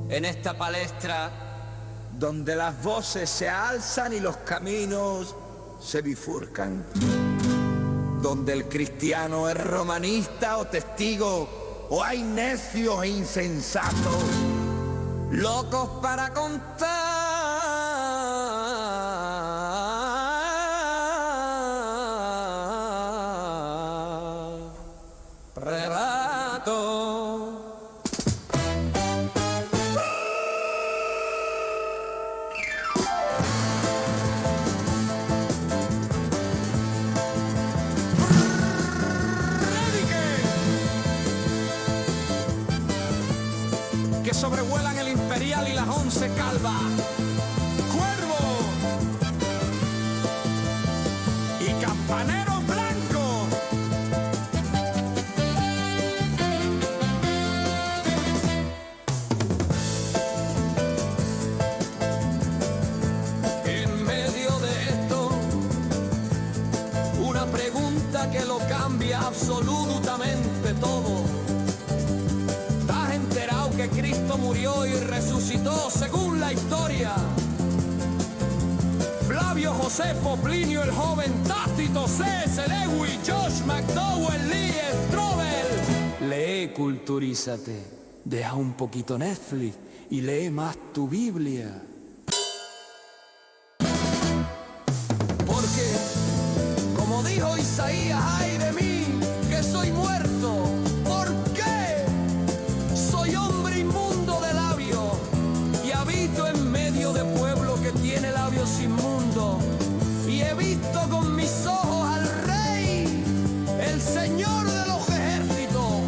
en esta palestra donde las voces se alzan y los caminos se bifurcan, donde el cristiano es romanista o testigo, o hay necios e insensatos, locos para contar relatos. Que sobrevuelan el Imperial y las 11 calvas. Cuervo y campaneros blancos. En medio de esto, una pregunta que lo cambia absolutamente todo. Que Cristo murió y resucitó según la historia. Flavio Josefo, Plinio el Joven, Tácito, C.S. Lewis, Josh McDowell, Lee Strobel. Lee, culturízate, deja un poquito Netflix y lee más tu Biblia. Porque, como dijo Isaías, ay de mí, que soy muerto. Tiene labios inmundos y he visto con mis ojos al Rey, el Señor de los ejércitos.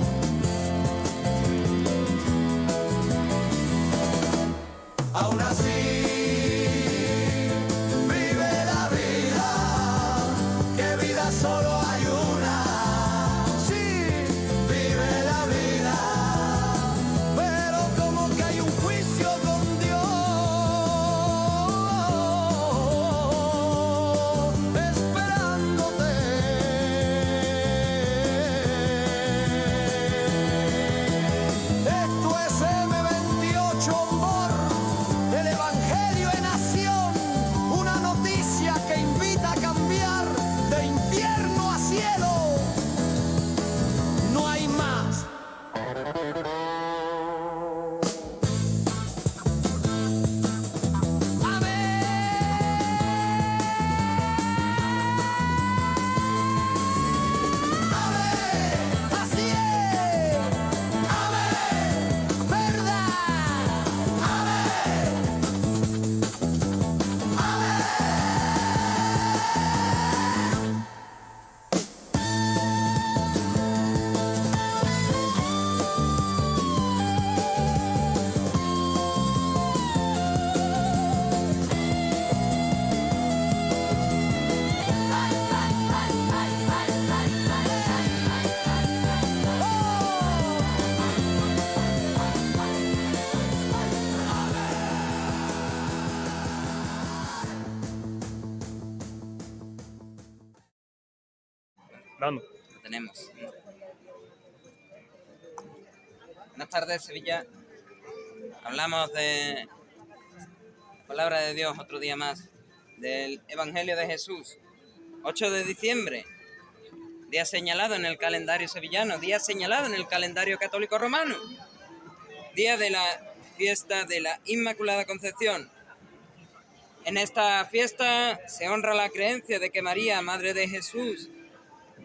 Aún así vive la vida, que vida solo hay una. Sí, vive la vida, pero como que hay un juicio con Dios. Vamos. Lo tenemos. Buenas tardes, Sevilla. Hablamos de Palabra de Dios otro día más, del Evangelio de Jesús. 8 de diciembre, día señalado en el calendario sevillano, día señalado en el calendario católico romano, día de la fiesta de la Inmaculada Concepción. En esta fiesta se honra la creencia de que María, Madre de Jesús,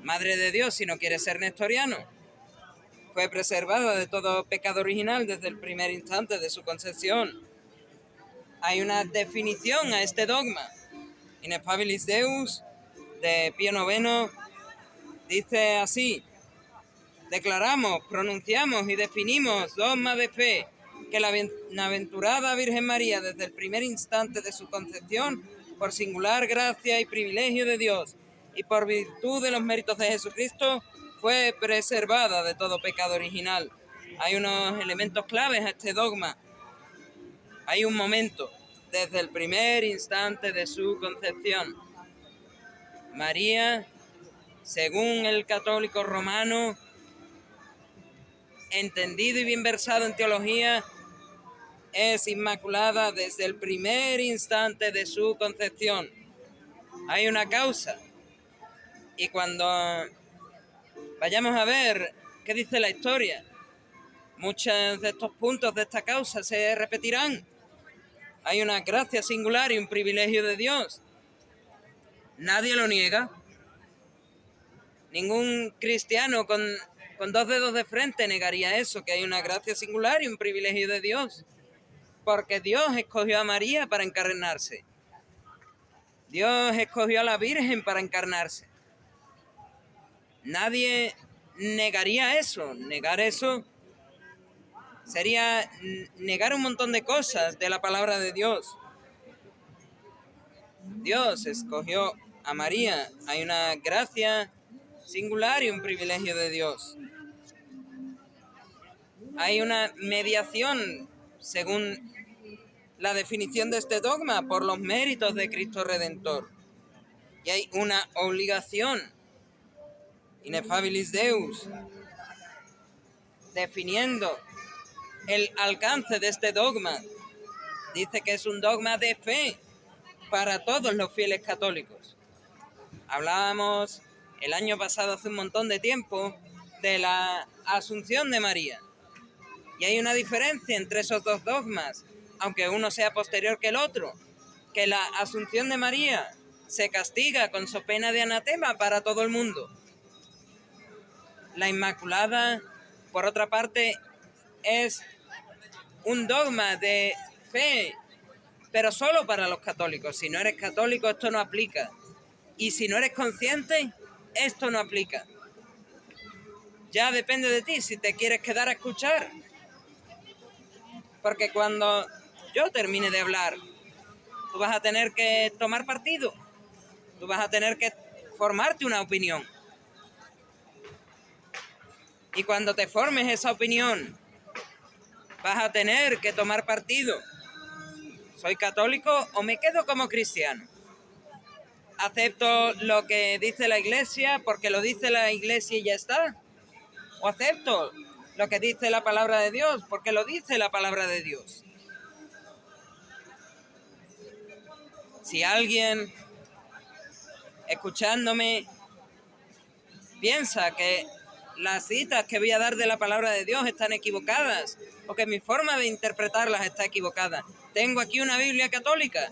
Madre de Dios, si no quiere ser nestoriano, fue preservada de todo pecado original desde el primer instante de su concepción. Hay una definición a este dogma. Ineffabilis Deus, de Pío IX, dice así: declaramos, pronunciamos y definimos dogma de fe que la bienaventurada Virgen María, desde el primer instante de su concepción, por singular gracia y privilegio de Dios, y por virtud de los méritos de Jesucristo, fue preservada de todo pecado original. Hay unos elementos claves a este dogma. Hay un momento, desde el primer instante de su concepción. María, según el católico romano, entendido y bien versado en teología, es inmaculada desde el primer instante de su concepción. Hay una causa. Y cuando vayamos a ver qué dice la historia, muchos de estos puntos de esta causa se repetirán. Hay una gracia singular y un privilegio de Dios. Nadie lo niega. Ningún cristiano con 2 dedos de frente negaría eso, que hay una gracia singular y un privilegio de Dios. Porque Dios escogió a María para encarnarse. Dios escogió a la Virgen para encarnarse. Nadie negaría eso. Negar eso sería negar un montón de cosas de la palabra de Dios. Dios escogió a María. Hay una gracia singular y un privilegio de Dios. Hay una mediación, según la definición de este dogma, por los méritos de Cristo Redentor. Y hay una obligación, ineffabilis Deus, definiendo el alcance de este dogma. Dice que es un dogma de fe para todos los fieles católicos. Hablábamos el año pasado, hace un montón de tiempo, de la Asunción de María. Y hay una diferencia entre esos dos dogmas, aunque uno sea posterior que el otro, que la Asunción de María se castiga con so pena de anatema para todo el mundo. La Inmaculada, por otra parte, es un dogma de fe, pero solo para los católicos. Si no eres católico, esto no aplica. Y si no eres consciente, esto no aplica. Ya depende de ti si te quieres quedar a escuchar. Porque cuando yo termine de hablar, tú vas a tener que tomar partido. Tú vas a tener que formarte una opinión. Y cuando te formes esa opinión, vas a tener que tomar partido. ¿Soy católico o me quedo como cristiano? ¿Acepto lo que dice la Iglesia porque lo dice la Iglesia y ya está? ¿O acepto lo que dice la palabra de Dios porque lo dice la palabra de Dios? Si alguien, escuchándome, piensa que las citas que voy a dar de la palabra de Dios están equivocadas o que mi forma de interpretarlas está equivocada, tengo aquí una Biblia católica.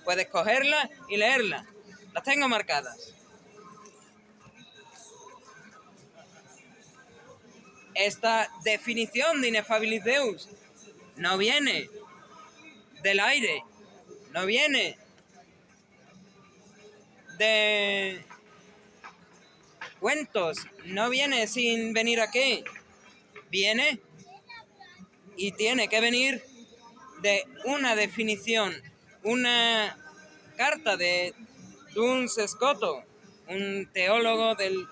Puedes cogerla y leerla. Las tengo marcadas. Esta definición de Ineffabilis Deus no viene del aire, no viene de cuentos, no viene sin venir aquí. Viene y tiene que venir de una definición, una carta de Duns Scoto, un teólogo del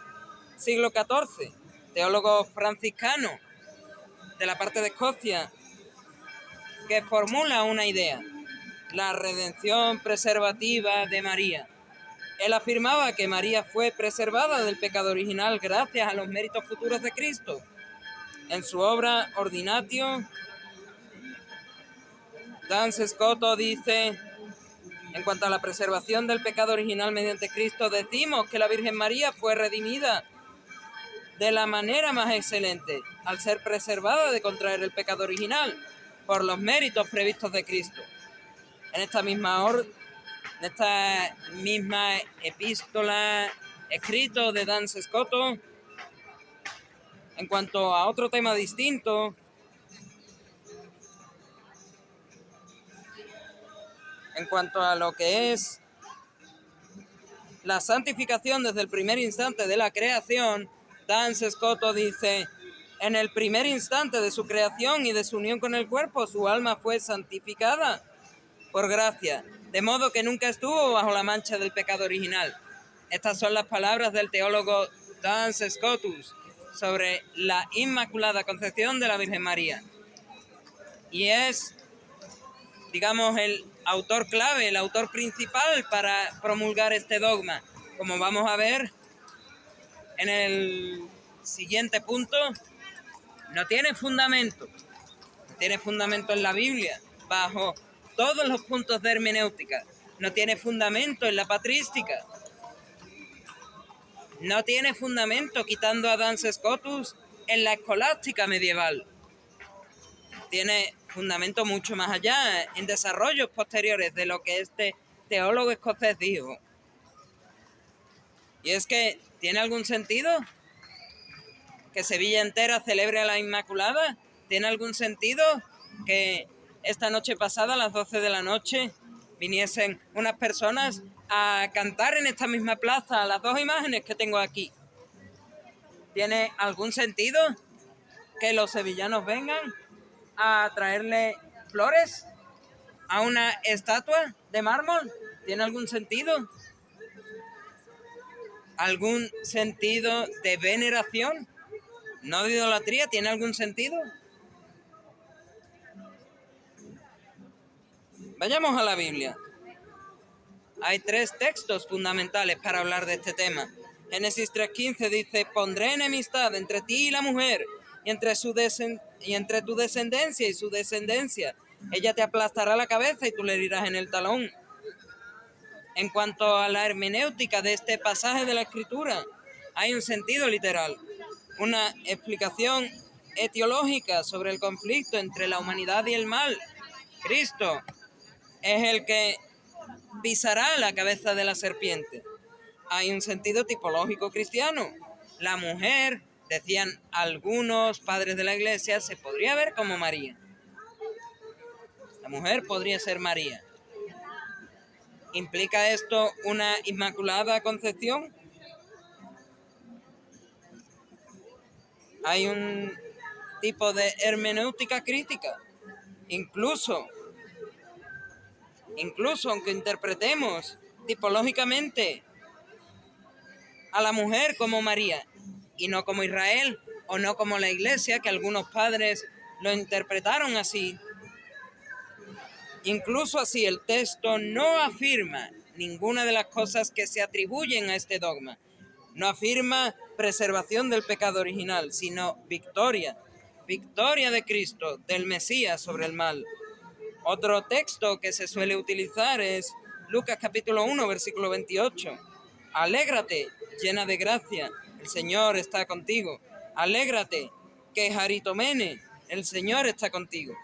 siglo XIV, teólogo franciscano de la parte de Escocia, que formula una idea, la redención preservativa de María. Él afirmaba que María fue preservada del pecado original gracias a los méritos futuros de Cristo. En su obra Ordinatio, Duns Scoto dice: en cuanto a la preservación del pecado original mediante Cristo, decimos que la Virgen María fue redimida de la manera más excelente, al ser preservada de contraer el pecado original por los méritos previstos de Cristo. En esta misma epístola escrito de Duns Scoto, en cuanto a otro tema distinto, en cuanto a lo que es la santificación desde el primer instante de la creación, Duns Scoto dice: en el primer instante de su creación y de su unión con el cuerpo, su alma fue santificada por gracia, de modo que nunca estuvo bajo la mancha del pecado original. Estas son las palabras del teólogo Duns Scotus sobre la Inmaculada Concepción de la Virgen María. Y es, digamos, el autor clave, el autor principal para promulgar este dogma. Como vamos a ver en el siguiente punto, no tiene fundamento en la Biblia, bajo todos los puntos de hermenéutica. No tiene fundamento en la patrística. No tiene fundamento, quitando a Duns Scotus, en la escolástica medieval. Tiene fundamento mucho más allá, en desarrollos posteriores de lo que este teólogo escocés dijo. Y es que, ¿tiene algún sentido que Sevilla entera celebre a la Inmaculada? ¿Tiene algún sentido que esta noche pasada, a las 12 de la noche, viniesen unas personas a cantar en esta misma plaza las dos imágenes que tengo aquí? ¿Tiene algún sentido que los sevillanos vengan a traerle flores a una estatua de mármol? ¿Tiene algún sentido? ¿Algún sentido de veneración? ¿No de idolatría? ¿Tiene algún sentido? Vayamos a la Biblia. Hay 3 textos fundamentales para hablar de este tema. Génesis 3:15 dice: pondré enemistad entre ti y la mujer, y entre tu descendencia y su descendencia. Ella te aplastará la cabeza y tú le herirás en el talón. En cuanto a la hermenéutica de este pasaje de la Escritura, hay un sentido literal, una explicación etiológica sobre el conflicto entre la humanidad y el mal. Cristo es el que pisará la cabeza de la serpiente. Hay un sentido tipológico cristiano. La mujer, decían algunos padres de la Iglesia, se podría ver como María. La mujer podría ser María. ¿Implica esto una inmaculada concepción? Hay un tipo de hermenéutica crítica. Incluso aunque interpretemos tipológicamente a la mujer como María y no como Israel o no como la Iglesia, que algunos padres lo interpretaron así, incluso así el texto no afirma ninguna de las cosas que se atribuyen a este dogma. No afirma preservación del pecado original, sino victoria de Cristo, del Mesías sobre el mal. Otro texto que se suele utilizar es Lucas capítulo 1, versículo 28. Alégrate, llena de gracia, el Señor está contigo. Alégrate, que Jaritomene, el Señor está contigo.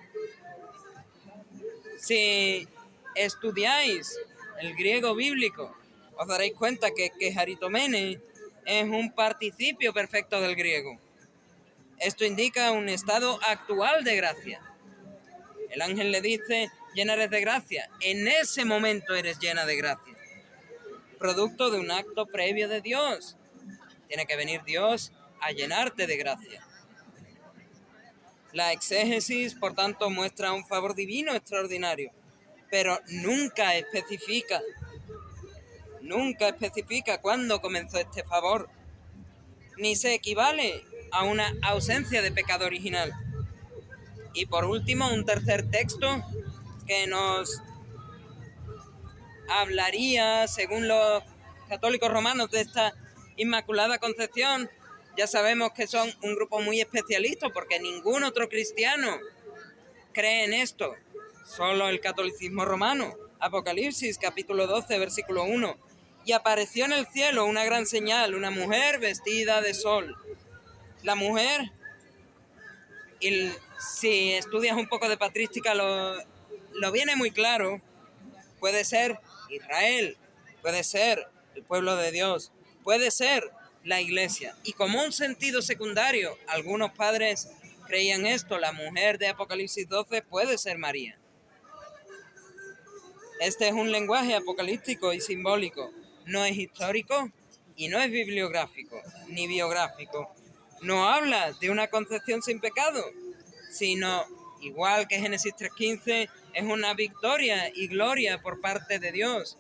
Si estudiáis el griego bíblico, os daréis cuenta que Jaritomene es un participio perfecto del griego. Esto indica un estado actual de gracia. El ángel le dice: llena eres de gracia. En ese momento eres llena de gracia. Producto de un acto previo de Dios. Tiene que venir Dios a llenarte de gracia. La exégesis, por tanto, muestra un favor divino extraordinario, pero nunca especifica cuándo comenzó este favor, ni se equivale a una ausencia de pecado original. Y por último, un tercer texto que nos hablaría, según los católicos romanos, de esta Inmaculada Concepción. Ya sabemos que son un grupo muy especialista porque ningún otro cristiano cree en esto, solo el catolicismo romano. Apocalipsis capítulo 12, versículo 1. Y apareció en el cielo una gran señal, una mujer vestida de sol. La mujer, y si estudias un poco de patrística lo viene muy claro, puede ser Israel, puede ser el pueblo de Dios, puede ser la Iglesia. Y como un sentido secundario, algunos padres creían esto: la mujer de Apocalipsis 12 puede ser María. Este es un lenguaje apocalíptico y simbólico. No es histórico y no es bibliográfico ni biográfico. No habla de una concepción sin pecado, sino, igual que Génesis 3:15, es una victoria y gloria por parte de Dios.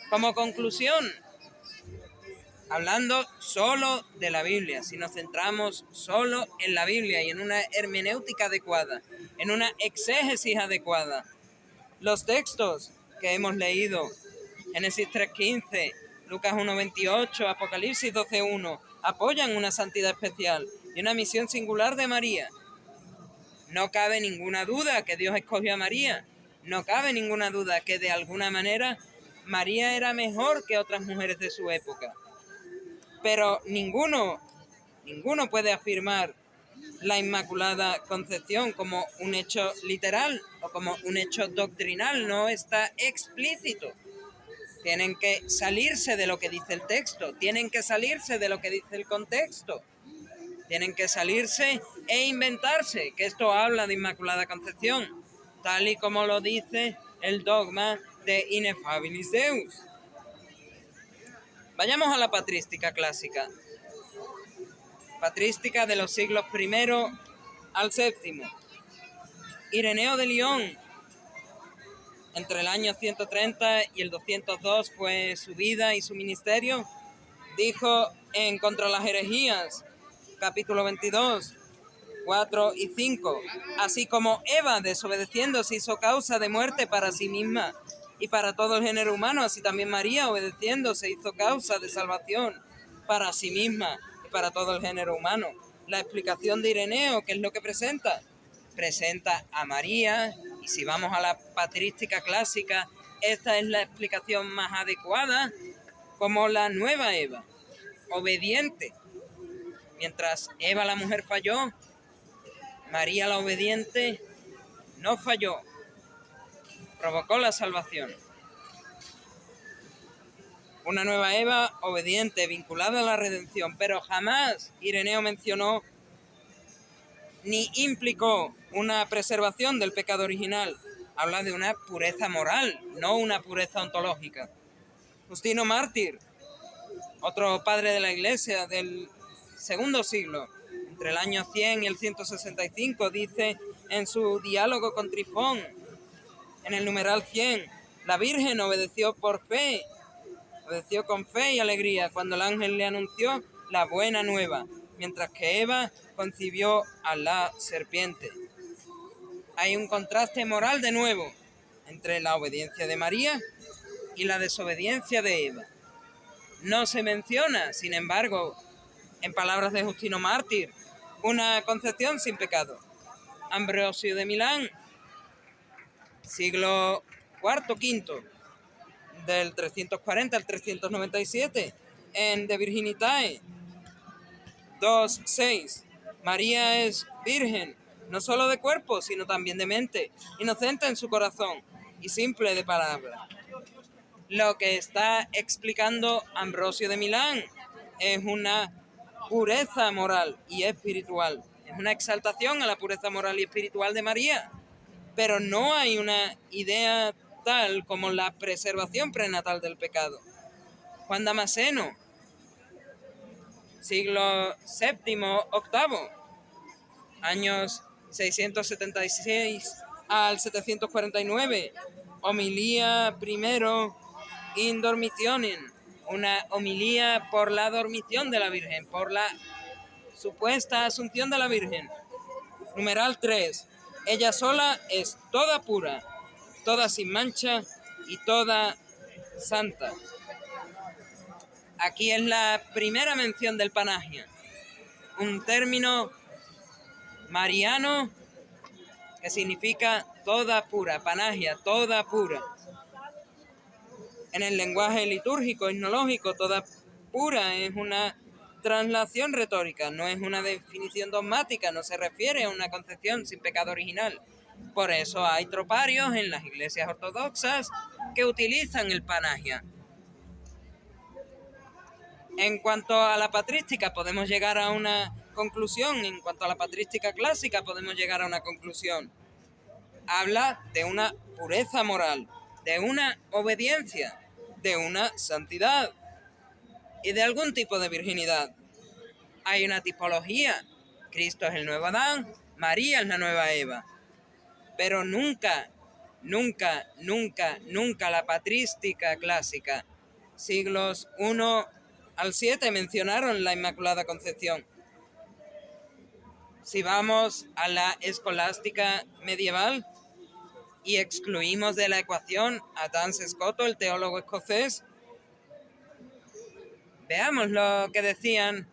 Como conclusión, hablando solo de la Biblia, si nos centramos solo en la Biblia y en una hermenéutica adecuada, en una exégesis adecuada, los textos que hemos leído, Génesis 3:15, Lucas 1:28, Apocalipsis 12:1, apoyan una santidad especial y una misión singular de María. No cabe ninguna duda que Dios escogió a María. No cabe ninguna duda que de alguna manera María era mejor que otras mujeres de su época. Pero ninguno puede afirmar la Inmaculada Concepción como un hecho literal o como un hecho doctrinal. No está explícito. Tienen que salirse de lo que dice el texto, tienen que salirse de lo que dice el contexto, tienen que salirse e inventarse que esto habla de Inmaculada Concepción, tal y como lo dice el dogma de Ineffabilis Deus. Vayamos a la patrística clásica, patrística de los siglos I al VII. Ireneo de Lyon, entre el año 130 y el 202 fue su vida y su ministerio, dijo en Contra las herejías, capítulo 22, 4 y 5, así como Eva, desobedeciendo, se hizo causa de muerte para sí misma y para todo el género humano, así también María, obedeciendo, se hizo causa de salvación para sí misma y para todo el género humano. La explicación de Ireneo, ¿qué es lo que presenta? Presenta a María, y si vamos a la patrística clásica, esta es la explicación más adecuada, como la nueva Eva, obediente. Mientras Eva la mujer falló, María la obediente no falló, provocó la salvación. Una nueva Eva obediente, vinculada a la redención, pero jamás Ireneo mencionó ni implicó una preservación del pecado original. Habla de una pureza moral, no una pureza ontológica. Justino Mártir, otro padre de la Iglesia del segundo siglo, entre el año 100 y el 165, dice en su diálogo con Trifón, en el numeral 100, la Virgen obedeció por fe, obedeció con fe y alegría cuando el ángel le anunció la buena nueva, mientras que Eva concibió a la serpiente. Hay un contraste moral de nuevo entre la obediencia de María y la desobediencia de Eva. No se menciona, sin embargo, en palabras de Justino Mártir, una concepción sin pecado. Ambrosio de Milán, siglo IV-V, del 340 al 397, en De Virginitae 2.6. María es virgen, no solo de cuerpo, sino también de mente, inocente en su corazón y simple de palabra. Lo que está explicando Ambrosio de Milán es una pureza moral y espiritual. Es una exaltación a la pureza moral y espiritual de María. Pero no hay una idea tal como la preservación prenatal del pecado. Juan Damasceno, siglo VII-VIII, años 676 al 749, homilía primero in dormitionem, una homilía por la dormición de la Virgen, por la supuesta asunción de la Virgen. Numeral 3. Ella sola es toda pura, toda sin mancha y toda santa. Aquí es la primera mención del panagia, un término mariano que significa toda pura, panagia, toda pura. En el lenguaje litúrgico, etnológico, toda pura es una traslación retórica, no es una definición dogmática, no se refiere a una concepción sin pecado original. Por eso hay troparios en las iglesias ortodoxas que utilizan el panagia. En cuanto a la patrística podemos llegar a una conclusión, en cuanto a la patrística clásica podemos llegar a una conclusión. Habla de una pureza moral, de una obediencia, de una santidad y de algún tipo de virginidad. Hay una tipología. Cristo es el nuevo Adán, María es la nueva Eva. Pero nunca la patrística clásica, siglos I al 7, mencionaron la Inmaculada Concepción. Si vamos a la escolástica medieval y excluimos de la ecuación a Duns Scoto, el teólogo escocés, veamos lo que decían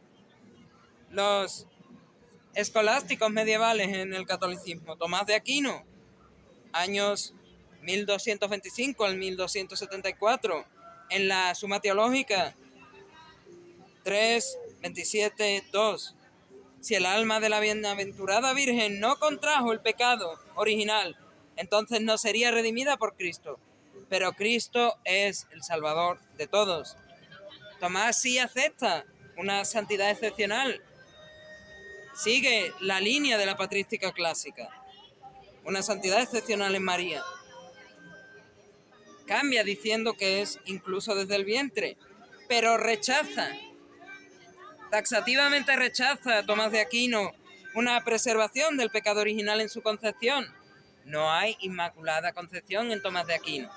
los escolásticos medievales en el catolicismo. Tomás de Aquino, años 1225 al 1274, en la Suma Teológica 3:27:2. Si el alma de la bienaventurada Virgen no contrajo el pecado original, entonces no sería redimida por Cristo. Pero Cristo es el Salvador de todos. Tomás sí acepta una santidad excepcional. Sigue la línea de la patrística clásica. Una santidad excepcional en María. Cambia diciendo que es incluso desde el vientre, pero rechaza, taxativamente rechaza Tomás de Aquino una preservación del pecado original en su concepción. No hay inmaculada concepción en Tomás de Aquino.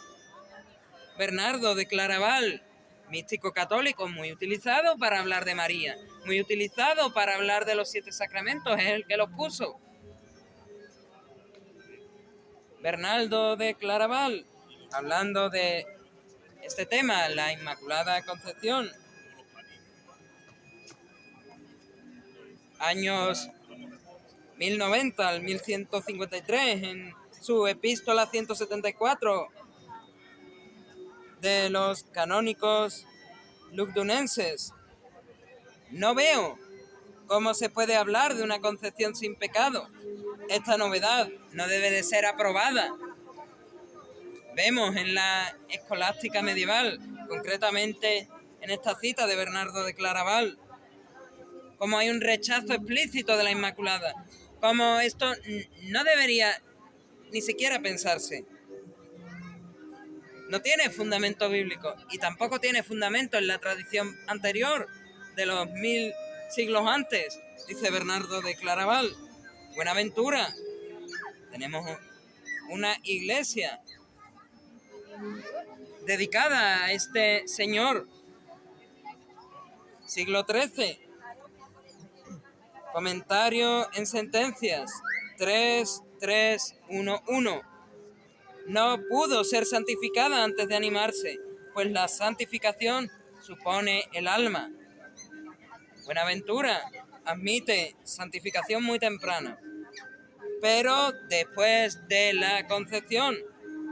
Bernardo de Claraval, místico católico muy utilizado para hablar de María, muy utilizado para hablar de los 7 sacramentos, es el que los puso. Bernardo de Claraval, hablando de este tema, la Inmaculada Concepción, años 1090 al 1153, en su epístola 174 de los canónicos lugdunenses. No veo cómo se puede hablar de una concepción sin pecado. Esta novedad no debe de ser aprobada. Vemos en la escolástica medieval, concretamente en esta cita de Bernardo de Claraval, como hay un rechazo explícito de la Inmaculada, como esto no debería ni siquiera pensarse. No tiene fundamento bíblico y tampoco tiene fundamento en la tradición anterior de los 1000 siglos antes, dice Bernardo de Claraval. Buenaventura, tenemos una iglesia dedicada a este señor. Siglo XIII. Comentario en sentencias 3:3:1:1. No pudo ser santificada antes de animarse, pues la santificación supone el alma. Buenaventura admite santificación muy temprana, pero después de la concepción,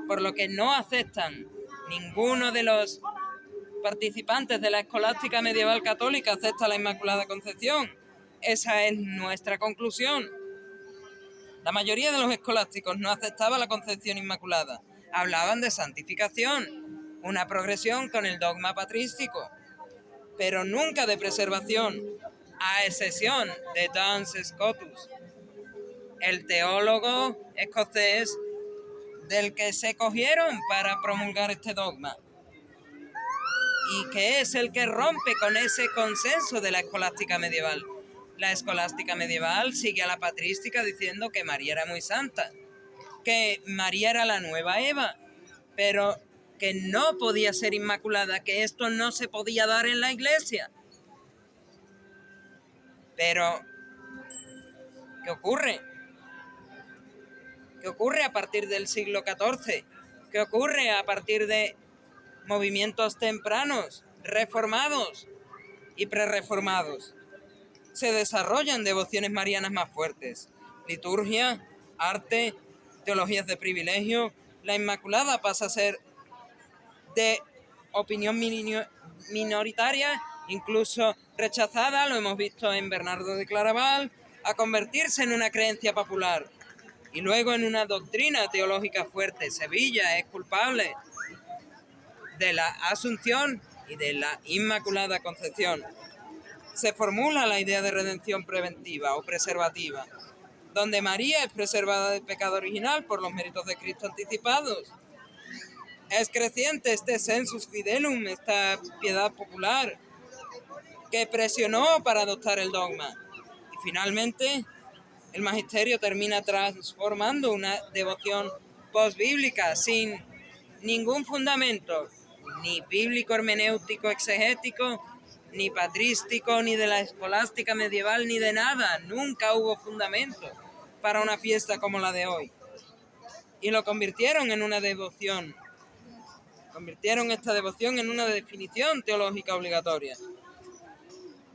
por lo que no aceptan ninguno de los participantes de la escolástica medieval católica acepta la Inmaculada Concepción. Esa es nuestra conclusión. La mayoría de los escolásticos no aceptaba la concepción inmaculada. Hablaban de santificación, una progresión con el dogma patrístico, pero nunca de preservación, a excepción de Duns Scotus, el teólogo escocés del que se cogieron para promulgar este dogma, y que es el que rompe con ese consenso de la escolástica medieval. La escolástica medieval sigue a la patrística diciendo que María era muy santa, que María era la nueva Eva, pero que no podía ser inmaculada, que esto no se podía dar en la iglesia. Pero, ¿qué ocurre? ¿Qué ocurre a partir del siglo XIV? ¿Qué ocurre a partir de movimientos tempranos, reformados y prerreformados? Se desarrollan devociones marianas más fuertes. Liturgia, arte, teologías de privilegio. La Inmaculada pasa a ser de opinión minoritaria, incluso rechazada, lo hemos visto en Bernardo de Claraval, a convertirse en una creencia popular y luego en una doctrina teológica fuerte. Sevilla es culpable de la Asunción y de la Inmaculada Concepción. Se formula la idea de redención preventiva o preservativa, donde María es preservada del pecado original por los méritos de Cristo anticipados. Es creciente este sensus fidelum, esta piedad popular, que presionó para adoptar el dogma. Y finalmente, el magisterio termina transformando una devoción posbíblica sin ningún fundamento, ni bíblico, hermenéutico, exegético, ni patrístico, ni de la escolástica medieval, ni de nada. Nunca hubo fundamento para una fiesta como la de hoy. Y lo convirtieron en una devoción. Convirtieron esta devoción en una definición teológica obligatoria.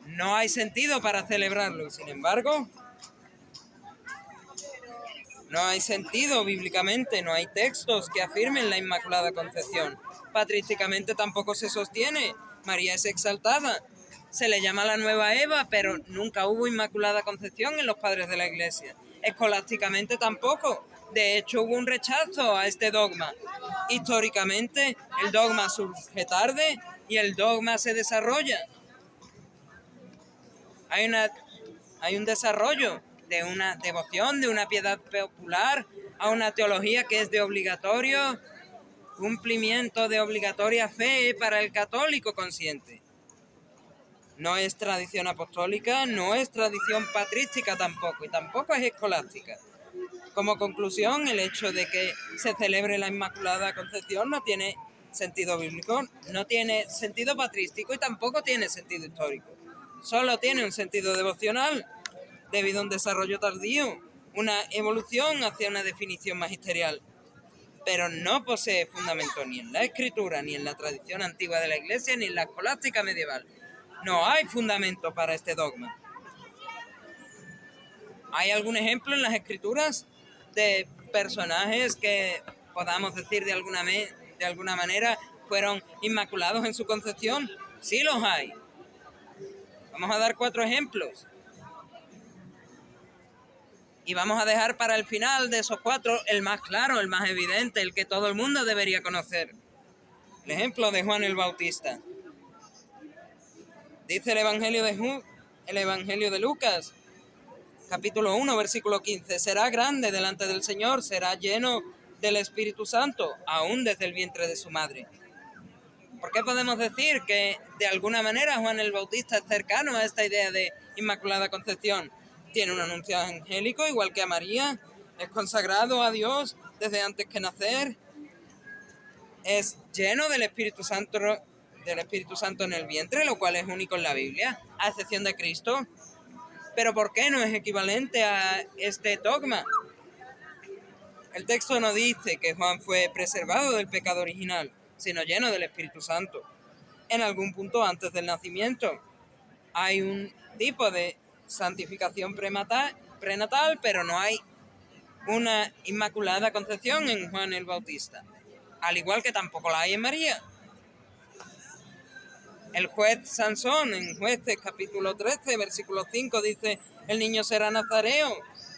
No hay sentido para celebrarlo. Sin embargo, No hay sentido bíblicamente, no hay textos que afirmen la Inmaculada Concepción. Patrísticamente tampoco se sostiene. María es exaltada. Se le llama la nueva Eva, pero nunca hubo Inmaculada Concepción en los padres de la Iglesia. Escolásticamente tampoco. De hecho, hubo un rechazo a este dogma. Históricamente, el dogma surge tarde y el dogma se desarrolla. Hay un desarrollo de una devoción, de una piedad popular, a una teología que es de obligatorio cumplimiento, de obligatoria fe para el católico consciente. No es tradición apostólica, no es tradición patrística tampoco, y tampoco es escolástica. Como conclusión, el hecho de que se celebre la Inmaculada Concepción no tiene sentido bíblico, no tiene sentido patrístico y tampoco tiene sentido histórico. Solo tiene un sentido devocional, debido a un desarrollo tardío, una evolución hacia una definición magisterial, pero no posee fundamento ni en la Escritura, ni en la tradición antigua de la Iglesia, ni en la escolástica medieval. No hay fundamento para este dogma. ¿Hay algún ejemplo en las Escrituras de personajes que podamos decir de alguna manera fueron inmaculados en su concepción? Sí los hay. Vamos a dar 4 ejemplos. Y vamos a dejar para el final de esos 4 el más claro, el más evidente, el que todo el mundo debería conocer. El ejemplo de Juan el Bautista. Dice el Evangelio de Lucas, capítulo 1, versículo 15. Será grande delante del Señor, será lleno del Espíritu Santo, aún desde el vientre de su madre. ¿Por qué podemos decir que de alguna manera Juan el Bautista es cercano a esta idea de Inmaculada Concepción? Tiene un anuncio angélico, igual que a María, es consagrado a Dios desde antes que nacer, es lleno del Espíritu Santo en el vientre, lo cual es único en la Biblia, a excepción de Cristo. Pero ¿por qué no es equivalente a este dogma? El texto no dice que Juan fue preservado del pecado original, sino lleno del Espíritu Santo. En algún punto antes del nacimiento hay un tipo de santificación prenatal, pero no hay una Inmaculada Concepción en Juan el Bautista, al igual que tampoco la hay en María. El juez Sansón, en Jueces capítulo 13, versículo 5, dice: el niño será nazareo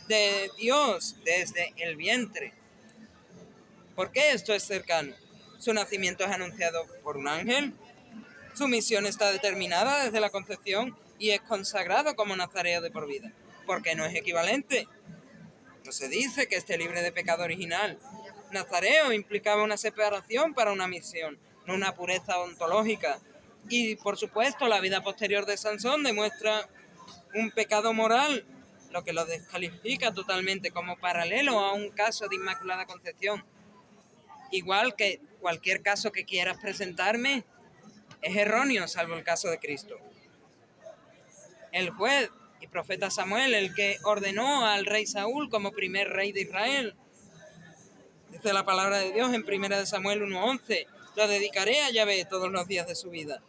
de Dios desde el vientre. ¿Por qué esto es cercano? Su nacimiento es anunciado por un ángel, su misión está determinada desde la concepción y es consagrado como nazareo de por vida. ¿Por qué no es equivalente? No se dice que esté libre de pecado original. Nazareo implicaba una separación para una misión, no una pureza ontológica. Y, por supuesto, la vida posterior de Sansón demuestra un pecado moral, lo que lo descalifica totalmente como paralelo a un caso de Inmaculada Concepción. Igual que cualquier caso que quieras presentarme es erróneo, salvo el caso de Cristo. El juez y profeta Samuel, el que ordenó al rey Saúl como primer rey de Israel, dice la palabra de Dios en 1 Samuel 1:11, lo dedicaré a Yahvé todos los días de su vida.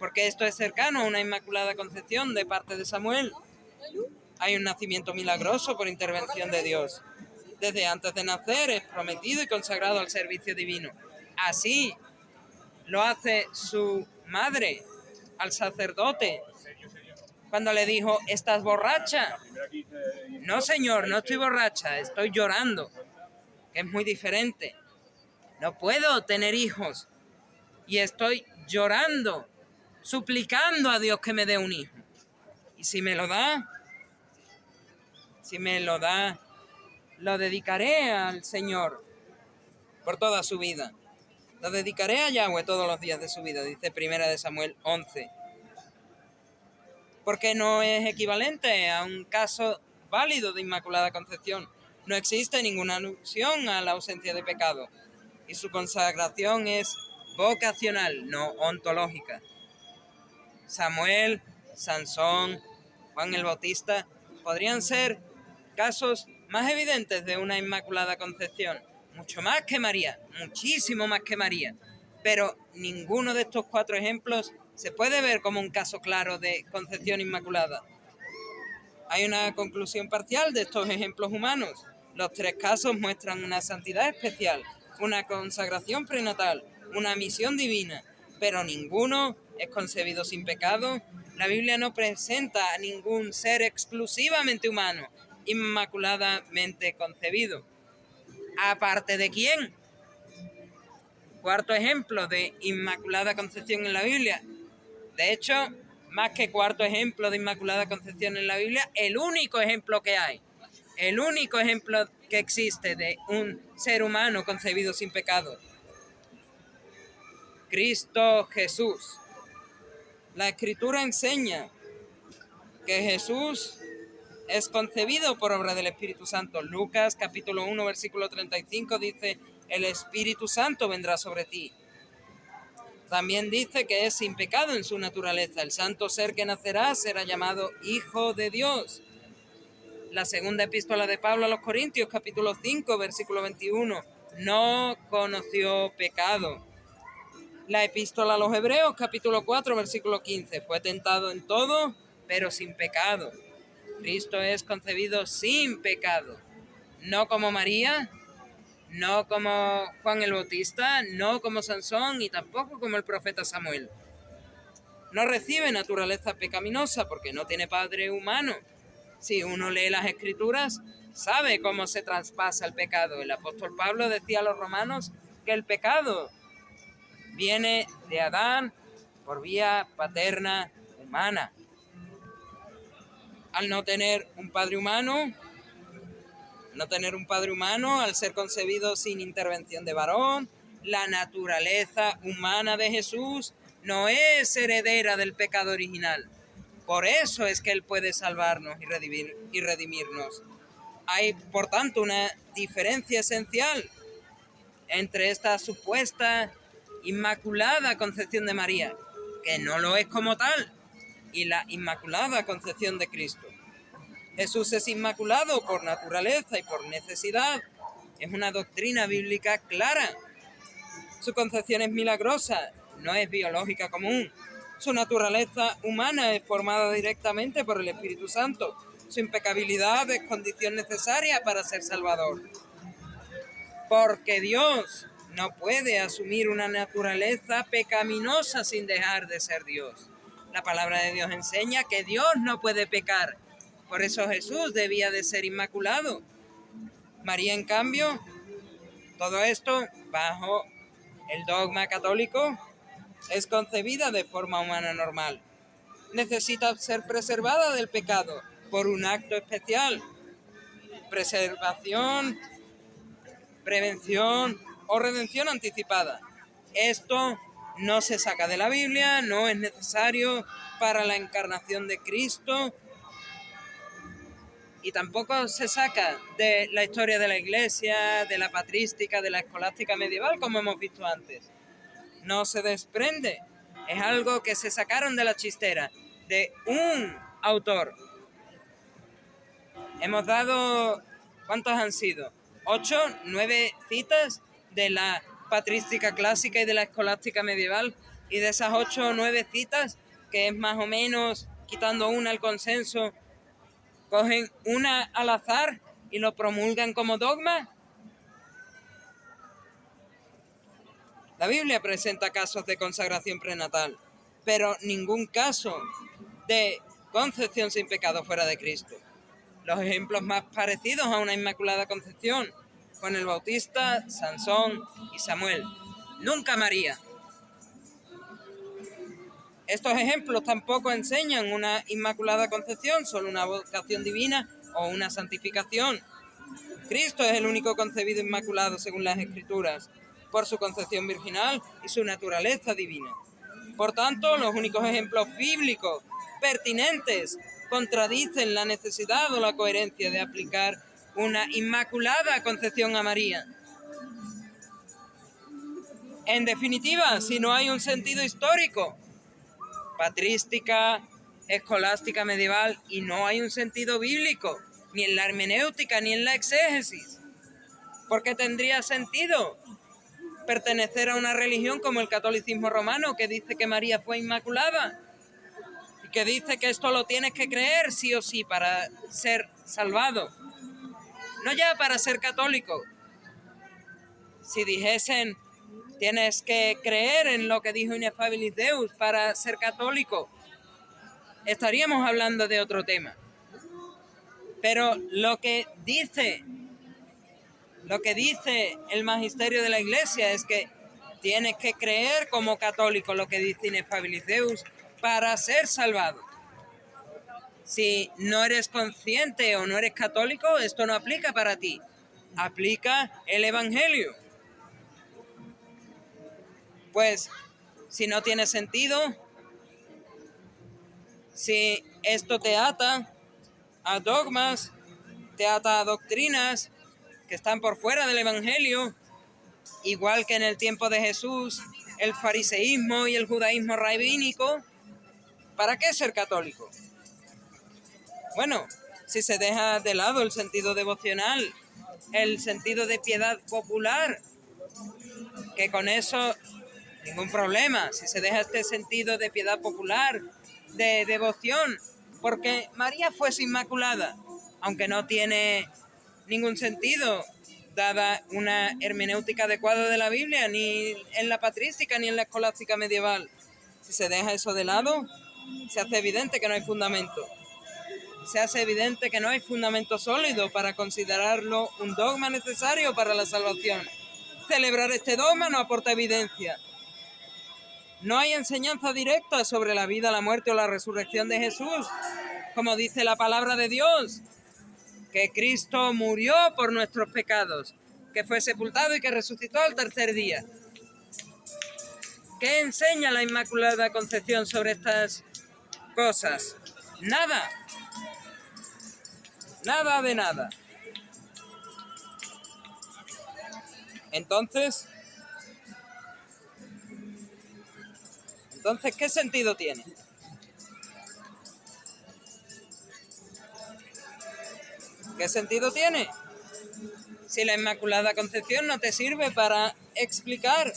Porque esto es cercano a una Inmaculada Concepción de parte de Samuel. Hay un nacimiento milagroso por intervención de Dios. Desde antes de nacer es prometido y consagrado al servicio divino. Así lo hace su madre al sacerdote cuando le dijo: ¿estás borracha? No, señor, no estoy borracha, estoy llorando, que es muy diferente. No puedo tener hijos y estoy llorando, suplicando a Dios que me dé un hijo. Y si me lo da, lo dedicaré al Señor por toda su vida. Lo dedicaré a Yahweh todos los días de su vida, dice 1 Samuel 11. Porque no es equivalente a un caso válido de Inmaculada Concepción. No existe ninguna alusión a la ausencia de pecado. Y su consagración es vocacional, no ontológica. Samuel, Sansón, Juan el Bautista podrían ser casos más evidentes de una Inmaculada Concepción. Mucho más que María, muchísimo más que María. Pero ninguno de estos 4 ejemplos se puede ver como un caso claro de concepción inmaculada. Hay una conclusión parcial de estos ejemplos humanos. Los tres casos muestran una santidad especial, una consagración prenatal, una misión divina, pero ninguno es concebido sin pecado. La Biblia no presenta a ningún ser exclusivamente humano, inmaculadamente concebido. ¿Aparte de quién? Cuarto ejemplo de Inmaculada Concepción en la Biblia. De hecho, más que cuarto ejemplo de Inmaculada Concepción en la Biblia, el único ejemplo que hay, el único ejemplo que existe de un ser humano concebido sin pecado. Cristo Jesús. La Escritura enseña que Jesús es concebido por obra del Espíritu Santo. Lucas capítulo 1 versículo 35 dice: el Espíritu Santo vendrá sobre ti. También dice que es sin pecado en su naturaleza. El santo ser que nacerá será llamado Hijo de Dios. La segunda epístola de Pablo a los Corintios, capítulo 5, versículo 21, no conoció pecado. La epístola a los Hebreos, capítulo 4, versículo 15, fue tentado en todo, pero sin pecado. Cristo es concebido sin pecado, no como María, no como Juan el Bautista, no como Sansón y tampoco como el profeta Samuel. No recibe naturaleza pecaminosa porque no tiene padre humano. Si uno lee las Escrituras, sabe cómo se traspasa el pecado. El apóstol Pablo decía a los romanos que el pecado viene de Adán por vía paterna humana. Al no tener un padre humano, al ser concebido sin intervención de varón, la naturaleza humana de Jesús no es heredera del pecado original. Por eso es que Él puede salvarnos y redimirnos. Hay, por tanto, una diferencia esencial entre esta supuesta Inmaculada Concepción de María, que no lo es como tal, y la Inmaculada Concepción de Cristo. Jesús es inmaculado por naturaleza y por necesidad. Es una doctrina bíblica clara. Su concepción es milagrosa, no es biológica común. Su naturaleza humana es formada directamente por el Espíritu Santo. Su impecabilidad es condición necesaria para ser salvador. Porque Dios no puede asumir una naturaleza pecaminosa sin dejar de ser Dios. La palabra de Dios enseña que Dios no puede pecar. Por eso Jesús debía de ser inmaculado. María, en cambio, todo esto bajo el dogma católico, es concebida de forma humana normal. Necesita ser preservada del pecado por un acto especial. Preservación, prevención o redención anticipada. Esto no se saca de la Biblia, no es necesario para la encarnación de Cristo y tampoco se saca de la historia de la Iglesia, de la patrística, de la escolástica medieval, como hemos visto antes. No se desprende, es algo que se sacaron de la chistera, de un autor. Hemos dado, ¿cuántos han sido? 8, 9 citas de la patrística clásica y de la escolástica medieval, y de esas 8 o 9 citas, que es más o menos, quitando una el consenso, cogen una al azar y lo promulgan como dogma. La Biblia presenta casos de consagración prenatal, pero ningún caso de concepción sin pecado fuera de Cristo. Los ejemplos más parecidos a una Inmaculada Concepción, Juan el Bautista, Sansón y Samuel, nunca María. Estos ejemplos tampoco enseñan una Inmaculada Concepción, solo una vocación divina o una santificación. Cristo es el único concebido inmaculado según las Escrituras, por su concepción virginal y su naturaleza divina. Por tanto, los únicos ejemplos bíblicos pertinentes contradicen la necesidad o la coherencia de aplicar una Inmaculada Concepción a María. En definitiva, si no hay un sentido histórico, patrística, escolástica medieval, y no hay un sentido bíblico, ni en la hermenéutica ni en la exégesis, porque tendría sentido pertenecer a una religión como el catolicismo romano, que dice que María fue inmaculada y que dice que esto lo tienes que creer sí o sí para ser salvado. no ya para ser católico. Si dijesen, tienes que creer en lo que dijo Ineffabilis Deus para ser católico, estaríamos hablando de otro tema. Pero lo que dice el magisterio de la Iglesia es que tienes que creer como católico lo que dice Ineffabilis Deus para ser salvado. Si no eres consciente o no eres católico, esto no aplica para ti. Aplica el Evangelio. Pues, si no tiene sentido, si esto te ata a dogmas, te ata a doctrinas que están por fuera del Evangelio, igual que en el tiempo de Jesús, el fariseísmo y el judaísmo rabínico, ¿para qué ser católico? Bueno, si se deja de lado el sentido devocional, el sentido de piedad popular, que con eso ningún problema, si se deja este sentido de piedad popular, de devoción, porque María fuese inmaculada, aunque no tiene ningún sentido, dada una hermenéutica adecuada de la Biblia, ni en la patrística ni en la escolástica medieval. Si se deja eso de lado, se hace evidente que no hay fundamento. Se hace evidente que no hay fundamento sólido para considerarlo un dogma necesario para la salvación. Celebrar este dogma no aporta evidencia. No hay enseñanza directa sobre la vida, la muerte o la resurrección de Jesús, como dice la palabra de Dios, que Cristo murió por nuestros pecados, que fue sepultado y que resucitó al tercer día. ¿Qué enseña la Inmaculada Concepción sobre estas cosas? Nada. Nada de nada. Entonces, ¿qué sentido tiene? ¿Qué sentido tiene? Si la Inmaculada Concepción no te sirve para explicar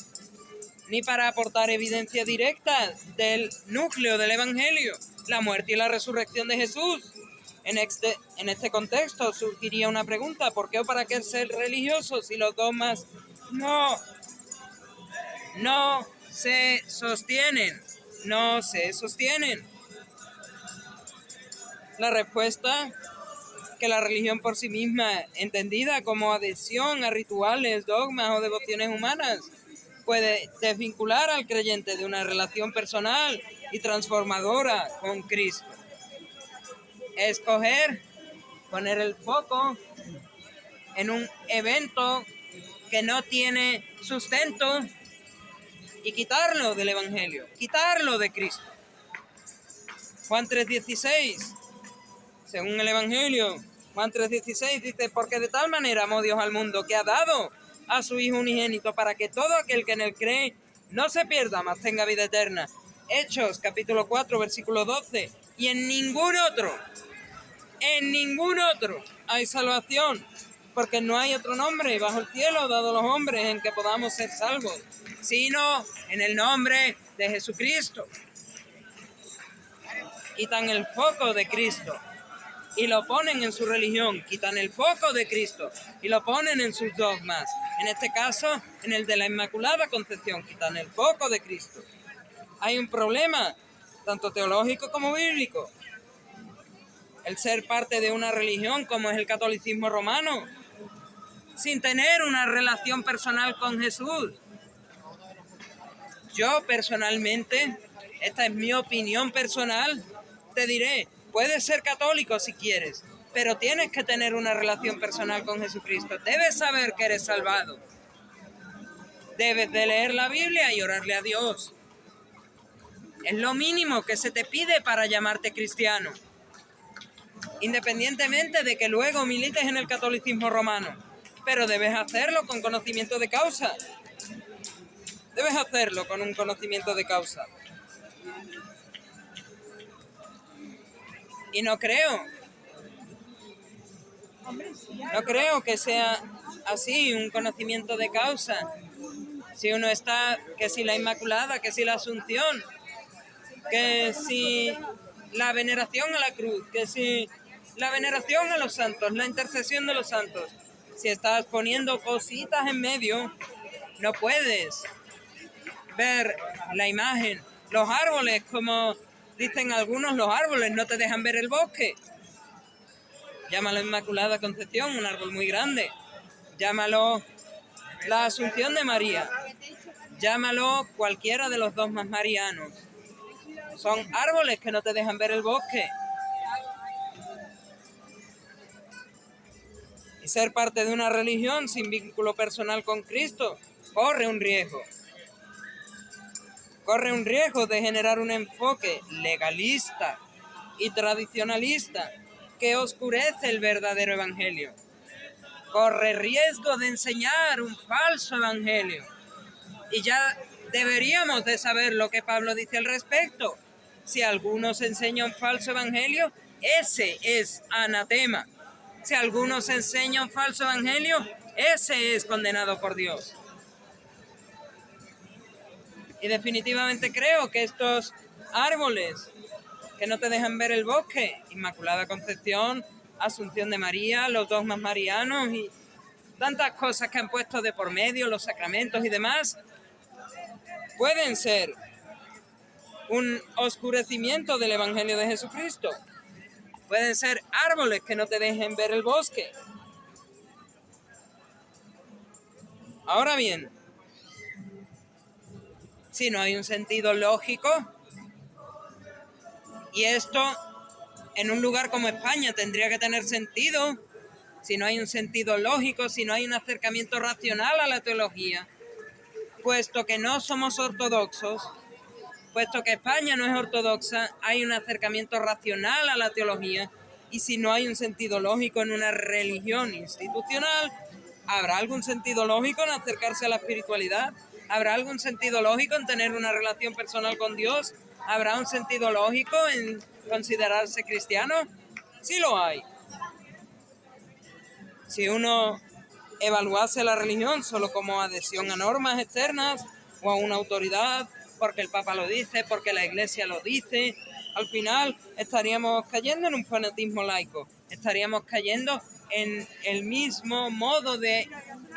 ni para aportar evidencia directa del núcleo del Evangelio, la muerte y la resurrección de Jesús. En este contexto surgiría una pregunta: ¿por qué o para qué ser religioso si los dogmas no se sostienen? No se sostienen. La respuesta: que la religión por sí misma, entendida como adhesión a rituales, dogmas o devociones humanas, puede desvincular al creyente de una relación personal y transformadora con Cristo. Escoger, poner el foco en un evento que no tiene sustento y quitarlo del Evangelio, quitarlo de Cristo. Juan 3:16, según el Evangelio, Juan 3:16 dice: porque de tal manera amó Dios al mundo que ha dado a su Hijo unigénito para que todo aquel que en él cree no se pierda, mas tenga vida eterna. Hechos capítulo 4 versículo 12. Y en ningún otro hay salvación, porque no hay otro nombre bajo el cielo dado a los hombres en que podamos ser salvos, sino en el nombre de Jesucristo. Quitan el foco de Cristo y lo ponen en su religión, quitan el foco de Cristo y lo ponen en sus dogmas. En este caso, en el de la Inmaculada Concepción, quitan el foco de Cristo. Hay un problema, tanto teológico como bíblico. El ser parte de una religión como es el catolicismo romano, sin tener una relación personal con Jesús. Yo personalmente, esta es mi opinión personal, te diré: puedes ser católico si quieres, pero tienes que tener una relación personal con Jesucristo. Debes saber que eres salvado. Debes de leer la Biblia y orarle a Dios. Es lo mínimo que se te pide para llamarte cristiano, independientemente de que luego milites en el catolicismo romano. Pero debes hacerlo con conocimiento de causa. Debes hacerlo con un conocimiento de causa. Y no creo que sea así, un conocimiento de causa. Si uno está, que si la Inmaculada, que si la Asunción, que si la veneración a la cruz, que si la veneración a los santos, la intercesión de los santos. Si estás poniendo cositas en medio, no puedes ver la imagen. Los árboles, como dicen algunos, los árboles no te dejan ver el bosque. Llámalo Inmaculada Concepción, un árbol muy grande. Llámalo la Asunción de María. Llámalo cualquiera de los dogmas marianos. Son árboles que no te dejan ver el bosque. Y ser parte de una religión sin vínculo personal con Cristo corre un riesgo. Corre un riesgo de generar un enfoque legalista y tradicionalista que oscurece el verdadero evangelio. Corre riesgo de enseñar un falso evangelio. Y ya deberíamos de saber lo que Pablo dice al respecto. Si algunos enseñan un falso evangelio, ese es anatema. Si algunos enseñan un falso evangelio, ese es condenado por Dios. Y definitivamente creo que estos árboles que no te dejan ver el bosque, Inmaculada Concepción, Asunción de María, los dogmas marianos y tantas cosas que han puesto de por medio, los sacramentos y demás, pueden ser un oscurecimiento del Evangelio de Jesucristo. Pueden ser árboles que no te dejen ver el bosque. Ahora bien, si no hay un sentido lógico, y esto en un lugar como España tendría que tener sentido, si no hay un sentido lógico, si no hay un acercamiento racional a la teología, puesto que no somos ortodoxos, puesto que España no es ortodoxa, hay un acercamiento racional a la teología, y si no hay un sentido lógico en una religión institucional, ¿habrá algún sentido lógico en acercarse a la espiritualidad? ¿Habrá algún sentido lógico en tener una relación personal con Dios? ¿Habrá un sentido lógico en considerarse cristiano? Sí lo hay. Si uno evaluase la religión solo como adhesión a normas externas o a una autoridad, porque el Papa lo dice, porque la Iglesia lo dice, al final estaríamos cayendo en un fanatismo laico, estaríamos cayendo en el mismo modo de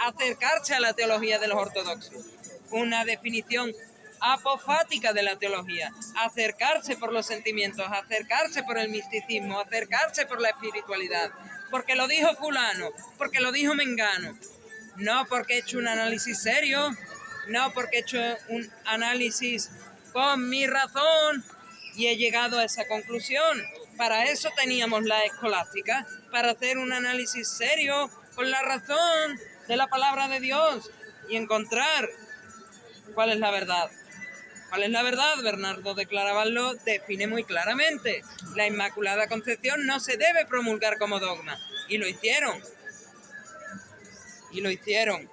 acercarse a la teología de los ortodoxos, una definición apofática de la teología, acercarse por los sentimientos, acercarse por el misticismo, acercarse por la espiritualidad, porque lo dijo fulano, porque lo dijo mengano, no porque he hecho un análisis serio, no porque he hecho un análisis con mi razón y he llegado a esa conclusión. Para eso teníamos la escolástica, para hacer un análisis serio con la razón de la palabra de Dios y encontrar cuál es la verdad. ¿Cuál es la verdad? Bernardo de Claraval lo define muy claramente. La Inmaculada Concepción no se debe promulgar como dogma. Y lo hicieron. Y lo hicieron.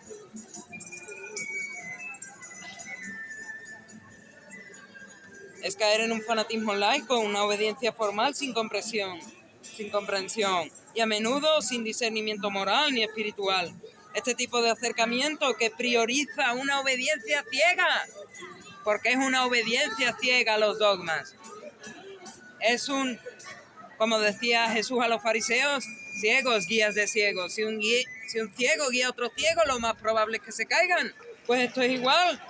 Es caer en un fanatismo laico, una obediencia formal sin comprensión, y a menudo sin discernimiento moral ni espiritual. Este tipo de acercamiento que prioriza una obediencia ciega, porque es una obediencia ciega a los dogmas. Es como decía Jesús a los fariseos, ciegos, guías de ciegos. Si un ciego guía a otro ciego, lo más probable es que se caigan. Pues esto es igual.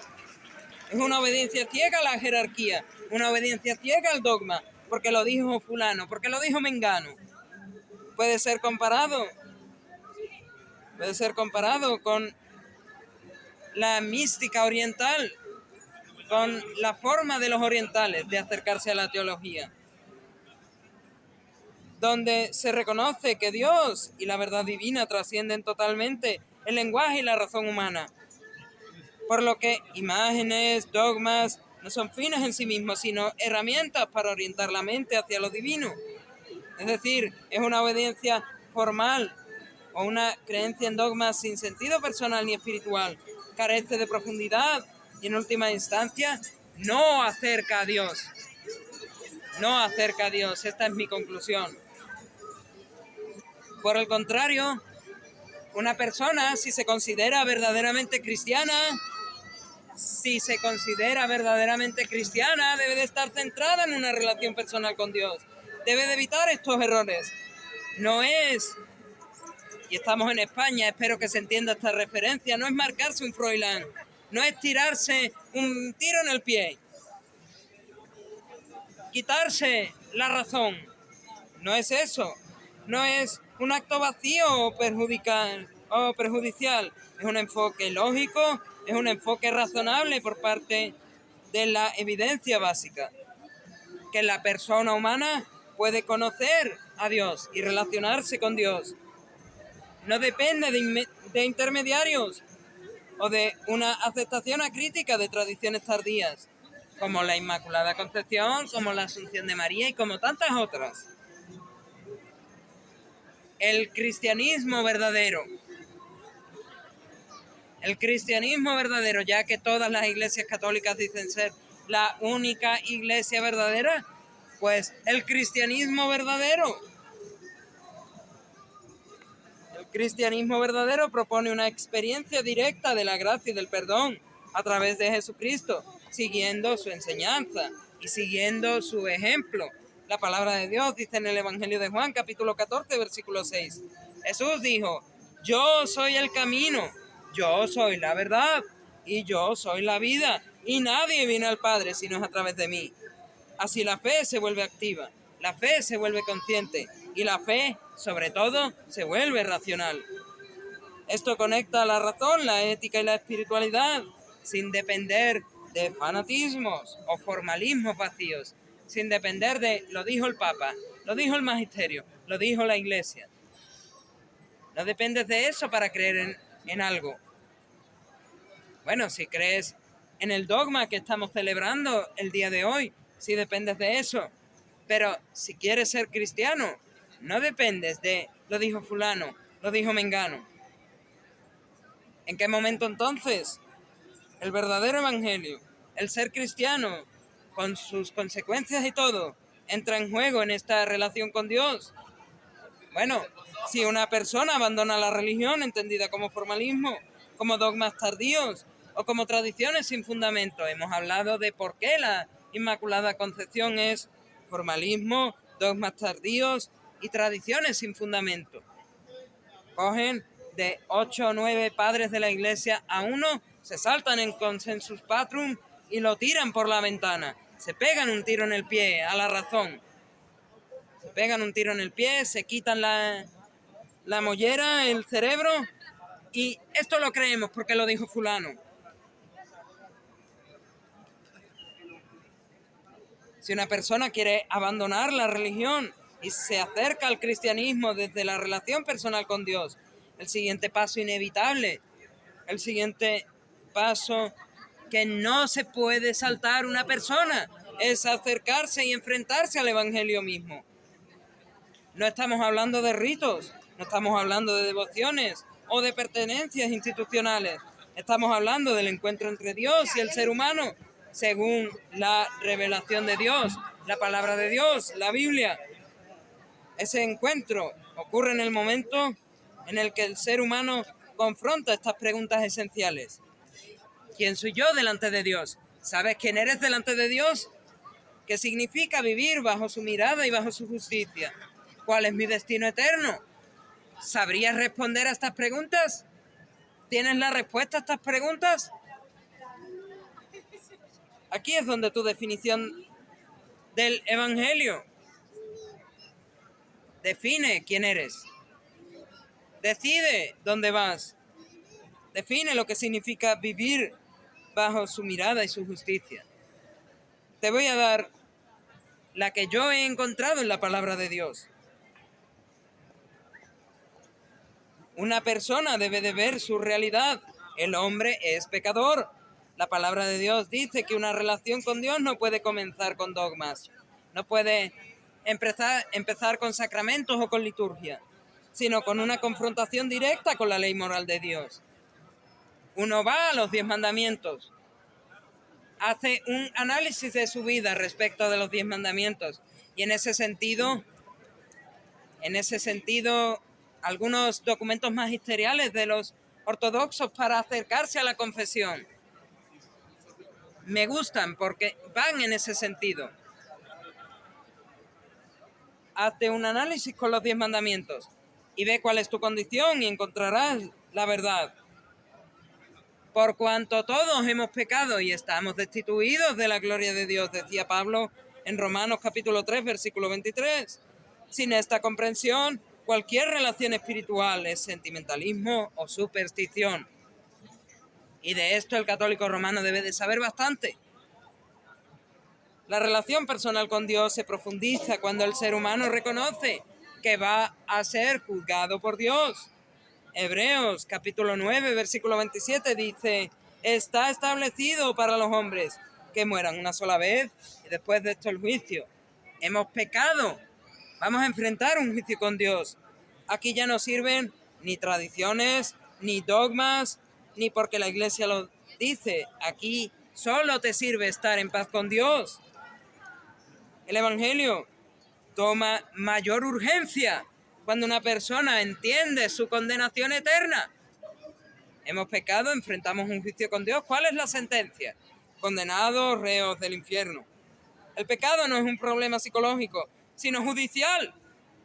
Es una obediencia ciega a la jerarquía, una obediencia ciega al dogma, porque lo dijo fulano, porque lo dijo mengano. Puede ser comparado con la mística oriental, con la forma de los orientales de acercarse a la teología, donde se reconoce que Dios y la verdad divina trascienden totalmente el lenguaje y la razón humana, por lo que imágenes, dogmas, no son fines en sí mismos, sino herramientas para orientar la mente hacia lo divino. Es decir, es una obediencia formal o una creencia en dogmas sin sentido personal ni espiritual, carece de profundidad y en última instancia no acerca a Dios. No acerca a Dios, esta es mi conclusión. Por el contrario, una persona, si se considera verdaderamente cristiana, debe de estar centrada en una relación personal con Dios. Debe de evitar estos errores. no es, y estamos en España, espero que se entienda esta referencia, no es marcarse un Froilán, no es tirarse un tiro en el pie, quitarse la razón, no es eso, no es un acto vacío o perjudicial, es un enfoque lógico, es un enfoque razonable por parte de la evidencia básica, que la persona humana puede conocer a Dios y relacionarse con Dios. No depende de intermediarios o de una aceptación acrítica de tradiciones tardías, como la Inmaculada Concepción, como la Asunción de María y como tantas otras. El cristianismo verdadero, ya que todas las iglesias católicas dicen ser la única iglesia verdadera, pues el cristianismo verdadero propone una experiencia directa de la gracia y del perdón a través de Jesucristo, siguiendo su enseñanza y siguiendo su ejemplo. La palabra de Dios dice en el Evangelio de Juan, capítulo 14, versículo 6. Jesús dijo, yo soy el camino, yo soy la verdad y yo soy la vida, y nadie viene al Padre sino es a través de mí. Así la fe se vuelve activa, la fe se vuelve consciente y la fe, sobre todo, se vuelve racional. Esto conecta la razón, la ética y la espiritualidad, sin depender de fanatismos o formalismos vacíos, sin depender de lo dijo el Papa, lo dijo el Magisterio, lo dijo la Iglesia. No dependes de eso para creer en algo. Bueno, si crees en el dogma que estamos celebrando el día de hoy, si dependes de eso. Pero si quieres ser cristiano, no dependes de lo dijo fulano, lo dijo mengano. ¿En qué momento entonces el verdadero evangelio, el ser cristiano, con sus consecuencias y todo, entra en juego en esta relación con Dios? Bueno, si una persona abandona la religión entendida como formalismo, como dogmas tardíos o como tradiciones sin fundamento, hemos hablado de por qué la Inmaculada Concepción es formalismo, dogmas tardíos y tradiciones sin fundamento. Cogen de 8 o 9 padres de la Iglesia a uno, se saltan en consensus patrum y lo tiran por la ventana. Se pegan un tiro en el pie a la razón. Se pegan un tiro en el pie, se quitan la mollera, el cerebro, y esto lo creemos porque lo dijo fulano. Si una persona quiere abandonar la religión y se acerca al cristianismo desde la relación personal con Dios, el siguiente paso inevitable, el siguiente paso que no se puede saltar una persona, es acercarse y enfrentarse al evangelio mismo. No estamos hablando de ritos, no estamos hablando de devociones o de pertenencias institucionales. Estamos hablando del encuentro entre Dios y el ser humano, según la revelación de Dios, la palabra de Dios, la Biblia. Ese encuentro ocurre en el momento en el que el ser humano confronta estas preguntas esenciales. ¿Quién soy yo delante de Dios? ¿Sabes quién eres delante de Dios? ¿Qué significa vivir bajo su mirada y bajo su justicia? ¿Cuál es mi destino eterno? ¿Sabrías responder a estas preguntas? ¿Tienes la respuesta a estas preguntas? Aquí es donde tu definición del evangelio define quién eres. Decide dónde vas. Define lo que significa vivir bajo su mirada y su justicia. Te voy a dar la que yo he encontrado en la palabra de Dios. Una persona debe de ver su realidad. El hombre es pecador. La palabra de Dios dice que una relación con Dios no puede comenzar con dogmas, no puede empezar con sacramentos o con liturgia, sino con una confrontación directa con la ley moral de Dios. Uno va a los 10 mandamientos, hace un análisis de su vida respecto de los 10 mandamientos y en ese sentido, algunos documentos magisteriales de los ortodoxos para acercarse a la confesión me gustan porque van en ese sentido. hazte un análisis con los 10 mandamientos y ve cuál es tu condición y encontrarás la verdad. Por cuanto todos hemos pecado y estamos destituidos de la gloria de Dios, decía Pablo en Romanos capítulo 3, versículo 23. Sin esta comprensión, cualquier relación espiritual es sentimentalismo o superstición. Y de esto el católico romano debe de saber bastante. La relación personal con Dios se profundiza cuando el ser humano reconoce que va a ser juzgado por Dios. Hebreos capítulo 9, versículo 27 dice: está establecido para los hombres que mueran una sola vez y después de esto el juicio. Hemos pecado. Vamos a enfrentar un juicio con Dios. Aquí ya no sirven ni tradiciones, ni dogmas, ni porque la iglesia lo dice. Aquí solo te sirve estar en paz con Dios. El Evangelio toma mayor urgencia cuando una persona entiende su condenación eterna. Hemos pecado, enfrentamos un juicio con Dios. ¿Cuál es la sentencia? Condenados, reos del infierno. El pecado no es un problema psicológico, sino judicial.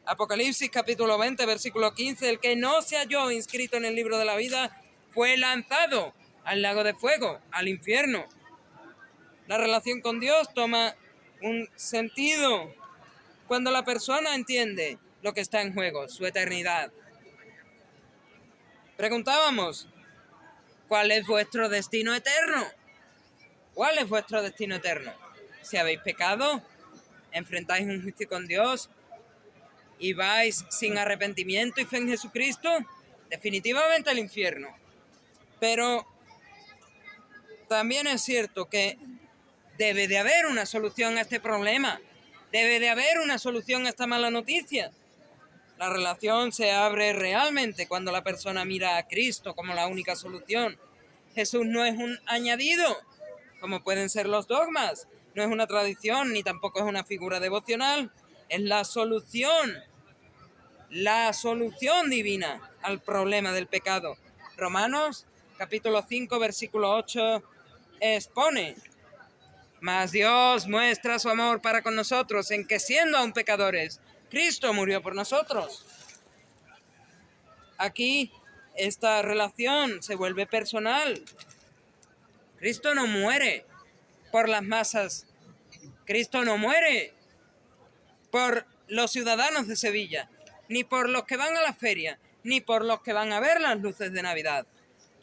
Apocalipsis capítulo 20, versículo 15. El que no se halló inscrito en el libro de la vida fue lanzado al lago de fuego, al infierno. La relación con Dios toma un sentido cuando la persona entiende lo que está en juego, su eternidad. Preguntábamos, ¿cuál es vuestro destino eterno? ¿Cuál es vuestro destino eterno? Si habéis pecado, enfrentáis un juicio con Dios y vais sin arrepentimiento y fe en Jesucristo, definitivamente al infierno. Pero también es cierto que debe de haber una solución a este problema. Debe de haber una solución a esta mala noticia. La relación se abre realmente cuando la persona mira a Cristo como la única solución. Jesús no es un añadido, como pueden ser los dogmas. No es una tradición, ni tampoco es una figura devocional. Es la solución divina al problema del pecado. Romanos, capítulo 5, versículo 8, expone: mas Dios muestra su amor para con nosotros en que, siendo aún pecadores, Cristo murió por nosotros. Aquí esta relación se vuelve personal. Cristo no muere por las masas. Cristo no muere por los ciudadanos de Sevilla, ni por los que van a la feria, ni por los que van a ver las luces de Navidad.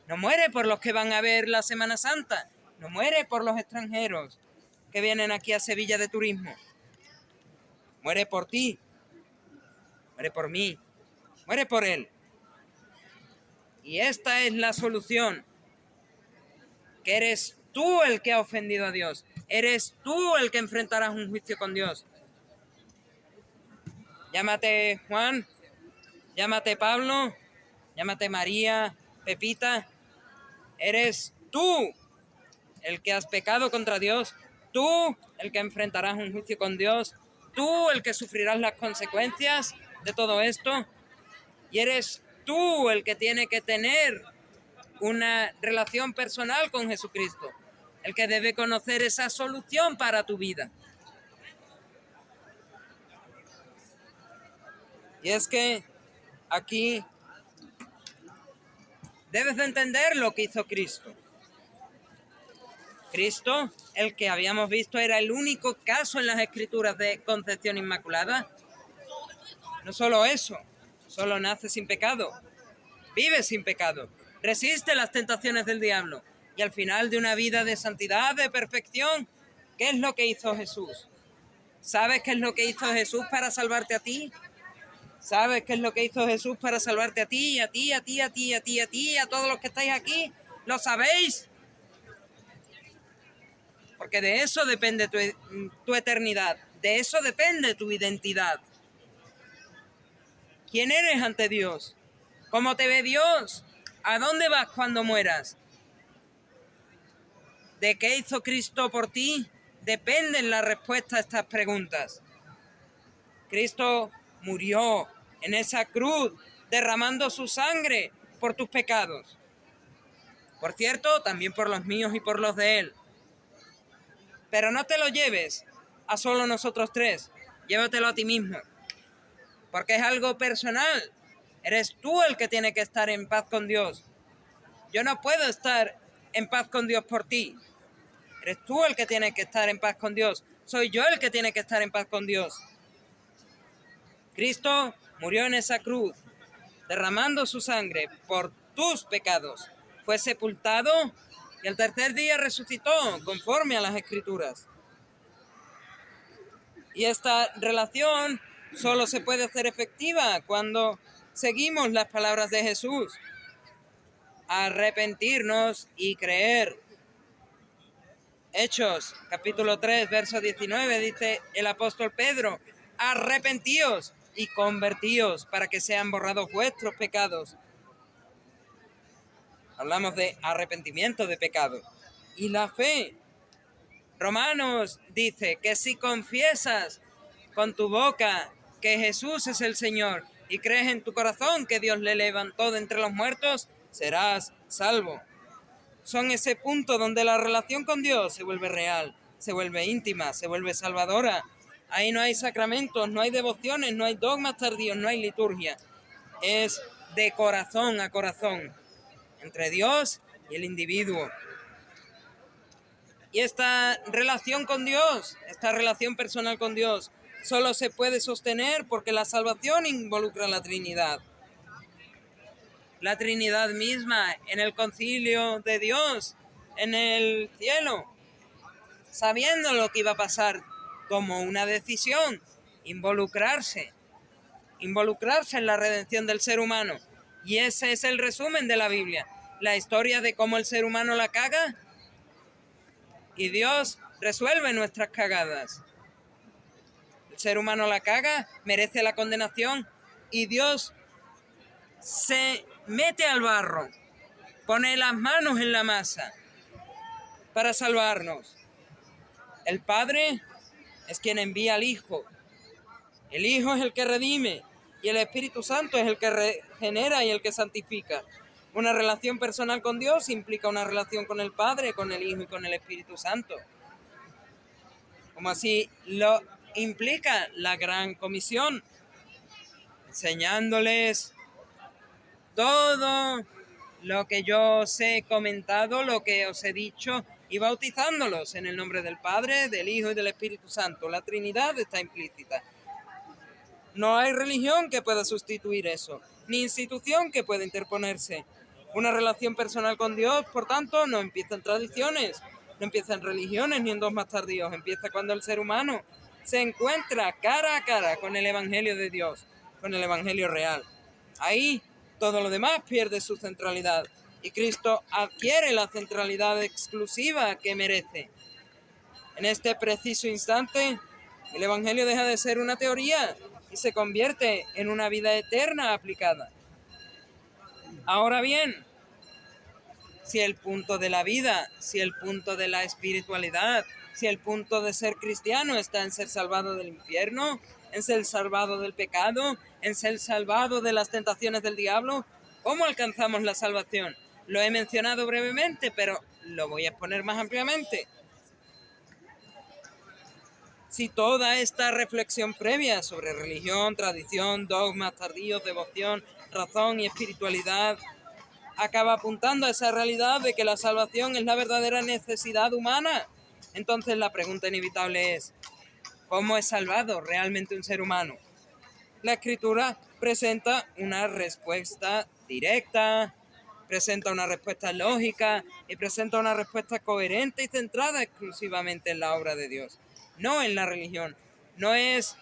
No muere por los que van a ver la Semana Santa. No muere por los extranjeros que vienen aquí a Sevilla de turismo. Muere por ti. Muere por mí. Muere por él. Y esta es la solución. Que eres tú el que ha ofendido a Dios. Eres tú el que enfrentarás un juicio con Dios. Llámate Juan, llámate Pablo, llámate María, Pepita. Eres tú el que has pecado contra Dios. Tú el que enfrentarás un juicio con Dios. Tú el que sufrirás las consecuencias de todo esto. Y eres tú el que tiene que tener una relación personal con Jesucristo. El que debe conocer esa solución para tu vida. Y es que aquí debes de entender lo que hizo Cristo. Cristo, el que habíamos visto, era el único caso en las Escrituras de concepción inmaculada. No solo eso, solo nace sin pecado, vive sin pecado, resiste las tentaciones del diablo y al final de una vida de santidad, de perfección, ¿qué es lo que hizo Jesús? ¿Sabes qué es lo que hizo Jesús para salvarte a ti? ¿Sabes qué es lo que hizo Jesús para salvarte a ti, a ti, a ti, a ti, a ti, a ti, a todos los que estáis aquí? ¿Lo sabéis? Porque de eso depende tu eternidad, de eso depende tu identidad. ¿Quién eres ante Dios? ¿Cómo te ve Dios? ¿A dónde vas cuando mueras? ¿De qué hizo Cristo por ti? Dependen la respuesta a estas preguntas. Cristo murió en esa cruz, derramando su sangre por tus pecados. Por cierto, también por los míos y por los de Él. Pero no te lo lleves a solo nosotros tres, llévatelo a ti mismo. porque es algo personal. Eres tú el que tiene que estar en paz con Dios. Yo no puedo estar en paz con Dios por ti. Eres tú el que tiene que estar en paz con Dios. Soy yo el que tiene que estar en paz con Dios. Cristo murió en esa cruz, derramando su sangre por tus pecados. Fue sepultado y al tercer día resucitó, conforme a las Escrituras. Y esta relación solo se puede hacer efectiva cuando seguimos las palabras de Jesús. Arrepentirnos y creer. Hechos, capítulo 3, verso 19, dice el apóstol Pedro: arrepentíos y convertíos para que sean borrados vuestros pecados. Hablamos de arrepentimiento de pecado. Y la fe. Romanos dice que si confiesas con tu boca que Jesús es el Señor y crees en tu corazón que Dios le levantó de entre los muertos, serás salvo. Son ese punto donde la relación con Dios se vuelve real, se vuelve íntima, se vuelve salvadora. Ahí no hay sacramentos, no hay devociones, no hay dogmas tardíos, no hay liturgia. Es de corazón a corazón, entre Dios y el individuo. Y esta relación con Dios, esta relación personal con Dios, solo se puede sostener porque la salvación involucra a la Trinidad. La Trinidad misma en el concilio de Dios, en el cielo, sabiendo lo que iba a pasar, tomó una decisión: involucrarse en la redención del ser humano. Y ese es el resumen de la Biblia, la historia de cómo el ser humano la caga y Dios resuelve nuestras cagadas. El ser humano la caga, merece la condenación y Dios se mete al barro, pone las manos en la masa para salvarnos. El Padre es quien envía al Hijo. El Hijo es el que redime y el Espíritu Santo es el que regenera y el que santifica. Una relación personal con Dios implica una relación con el Padre, con el Hijo y con el Espíritu Santo. Como así lo implica la Gran Comisión, enseñándoles todo lo que yo os he comentado, lo que os he dicho, y bautizándolos en el nombre del Padre, del Hijo y del Espíritu Santo. La Trinidad está implícita. No hay religión que pueda sustituir eso, ni institución que pueda interponerse. Una relación personal con Dios, por tanto, no empieza en tradiciones, no empieza en religiones ni en dogmas tardíos. Empieza cuando el ser humano se encuentra cara a cara con el Evangelio de Dios, con el Evangelio real. Ahí todo lo demás pierde su centralidad y Cristo adquiere la centralidad exclusiva que merece. En este preciso instante, el Evangelio deja de ser una teoría y se convierte en una vida eterna aplicada. Ahora bien, si el punto de la vida, si el punto de la espiritualidad, si el punto de ser cristiano está en ser salvado del infierno, en ser salvado del pecado, en ser salvado de las tentaciones del diablo, ¿cómo alcanzamos la salvación? Lo he mencionado brevemente, pero lo voy a exponer más ampliamente. Si toda esta reflexión previa sobre religión, tradición, dogmas tardíos, devoción, razón y espiritualidad acaba apuntando a esa realidad de que la salvación es la verdadera necesidad humana, entonces la pregunta inevitable es: ¿cómo es salvado realmente un ser humano? La Escritura presenta una respuesta directa, presenta una respuesta lógica y presenta una respuesta coherente y centrada exclusivamente en la obra de Dios, no en la religión. No es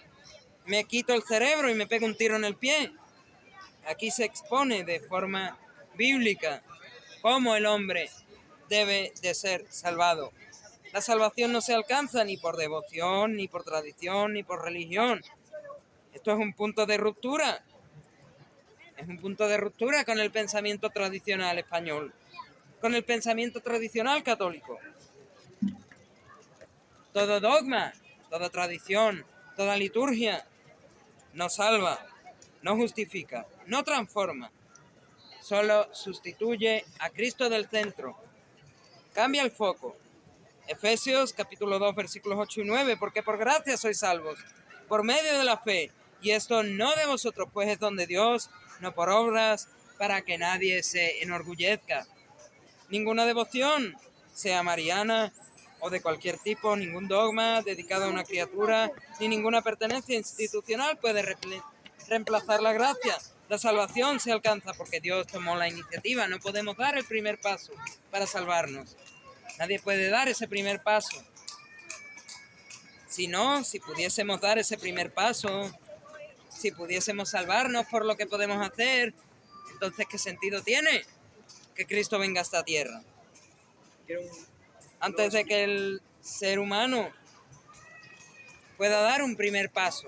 me quito el cerebro y me pego un tiro en el pie. Aquí se expone de forma bíblica cómo el hombre debe de ser salvado. La salvación no se alcanza ni por devoción, ni por tradición, ni por religión. Esto es un punto de ruptura. Es un punto de ruptura con el pensamiento tradicional español, con el pensamiento tradicional católico. Todo dogma, toda tradición, toda liturgia no salva, no justifica, no transforma. Solo sustituye a Cristo del centro. Cambia el foco. Efesios capítulo 2 versículos 8 y 9, porque por gracia sois salvos, por medio de la fe, Y esto no de vosotros, pues es don de Dios, no por obras, para que nadie se enorgullezca. Ninguna devoción, sea mariana o de cualquier tipo, ningún dogma dedicado a una criatura, ni ninguna pertenencia institucional puede reemplazar la gracia. La salvación se alcanza porque Dios tomó la iniciativa. No podemos dar el primer paso para salvarnos. Nadie puede dar ese primer paso. Si no, si pudiésemos dar ese primer paso, si pudiésemos salvarnos por lo que podemos hacer, entonces ¿qué sentido tiene que Cristo venga a esta tierra? Antes de que el ser humano pueda dar un primer paso,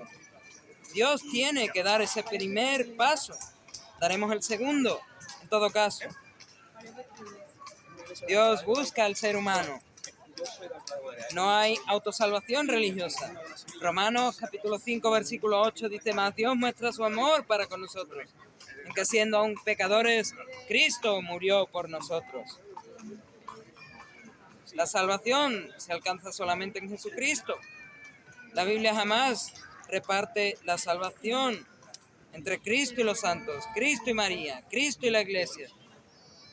Dios tiene que dar ese primer paso. Daremos el segundo, en todo caso. Dios busca al ser humano. No hay autosalvación religiosa. Romanos capítulo 5, versículo 8 dice: mas Dios muestra su amor para con nosotros, en que siendo aún pecadores, Cristo murió por nosotros. La salvación se alcanza solamente en Jesucristo. La Biblia jamás reparte la salvación entre Cristo y los santos, Cristo y María, Cristo y la Iglesia.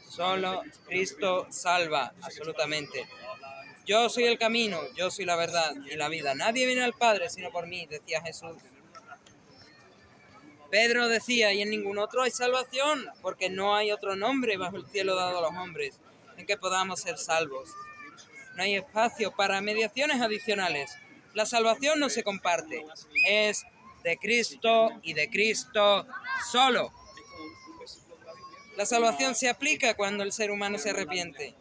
Solo Cristo salva, absolutamente. Yo soy el camino, yo soy la verdad y la vida. Nadie viene al Padre sino por mí, decía Jesús. Pedro decía: y en ningún otro hay salvación, porque no hay otro nombre bajo el cielo dado a los hombres en que podamos ser salvos. No hay espacio para mediaciones adicionales. La salvación no se comparte. Es de Cristo y de Cristo solo. La salvación se aplica cuando el ser humano se arrepiente.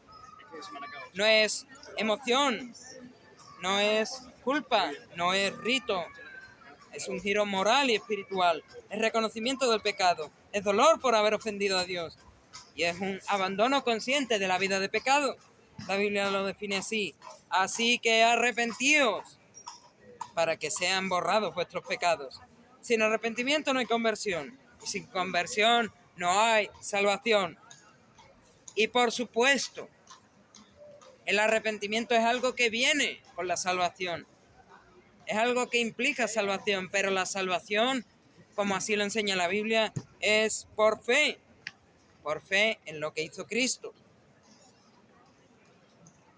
No es emoción, no es culpa, no es rito. Es un giro moral y espiritual. Es reconocimiento del pecado. Es dolor por haber ofendido a Dios. Y es un abandono consciente de la vida de pecado. La Biblia lo define así: así que arrepentíos para que sean borrados vuestros pecados. Sin arrepentimiento no hay conversión, y sin conversión no hay salvación. Y por supuesto, el arrepentimiento es algo que viene con la salvación, es algo que implica salvación, pero la salvación, como así lo enseña la Biblia, es por fe en lo que hizo Cristo.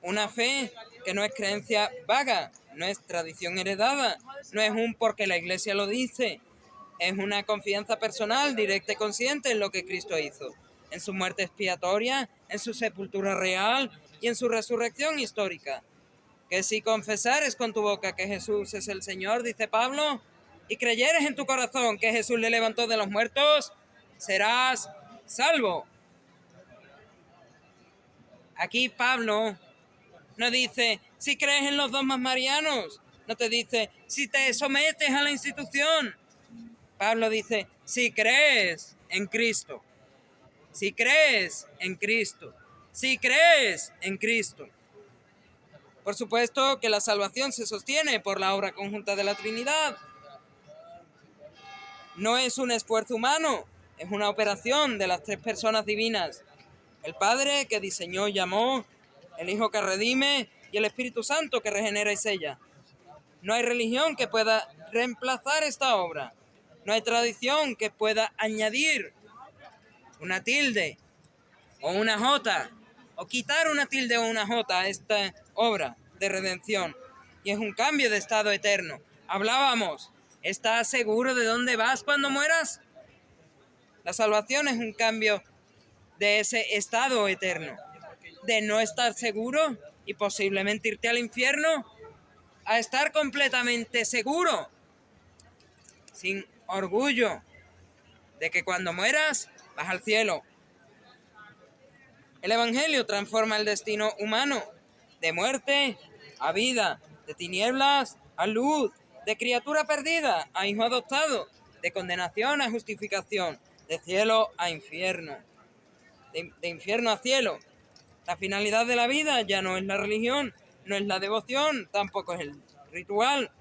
Una fe que no es creencia vaga, no es tradición heredada, no es un porque la Iglesia lo dice, es una confianza personal, directa y consciente en lo que Cristo hizo, en su muerte expiatoria, en su sepultura real y en su resurrección histórica. Que si confesares con tu boca que Jesús es el Señor, dice Pablo, y creyeres en tu corazón que Jesús le levantó de los muertos, serás salvo. Aquí Pablo no dice: si crees en los dogmas marianos. No te dice: si te sometes a la institución. Pablo dice: si crees en Cristo. Si crees en Cristo. Si crees en Cristo. Por supuesto que la salvación se sostiene por la obra conjunta de la Trinidad. No es un esfuerzo humano, es una operación de las tres personas divinas. El Padre que diseñó y llamó, el Hijo que redime y el Espíritu Santo que regenera y sella. No hay religión que pueda reemplazar esta obra. No hay tradición que pueda añadir una tilde o una jota, o quitar una tilde o una jota a esta obra de redención. Y es un cambio de estado eterno. Hablábamos: ¿estás seguro de dónde vas cuando mueras? La salvación es un cambio de ese estado eterno, de no estar seguro y posiblemente irte al infierno, a estar completamente seguro, sin orgullo, de que cuando mueras vas al cielo. El Evangelio transforma el destino humano de muerte a vida, de tinieblas a luz, de criatura perdida a hijo adoptado, de condenación a justificación, de cielo a infierno, de infierno a cielo. La finalidad de la vida ya no es la religión, no es la devoción, tampoco es el ritual.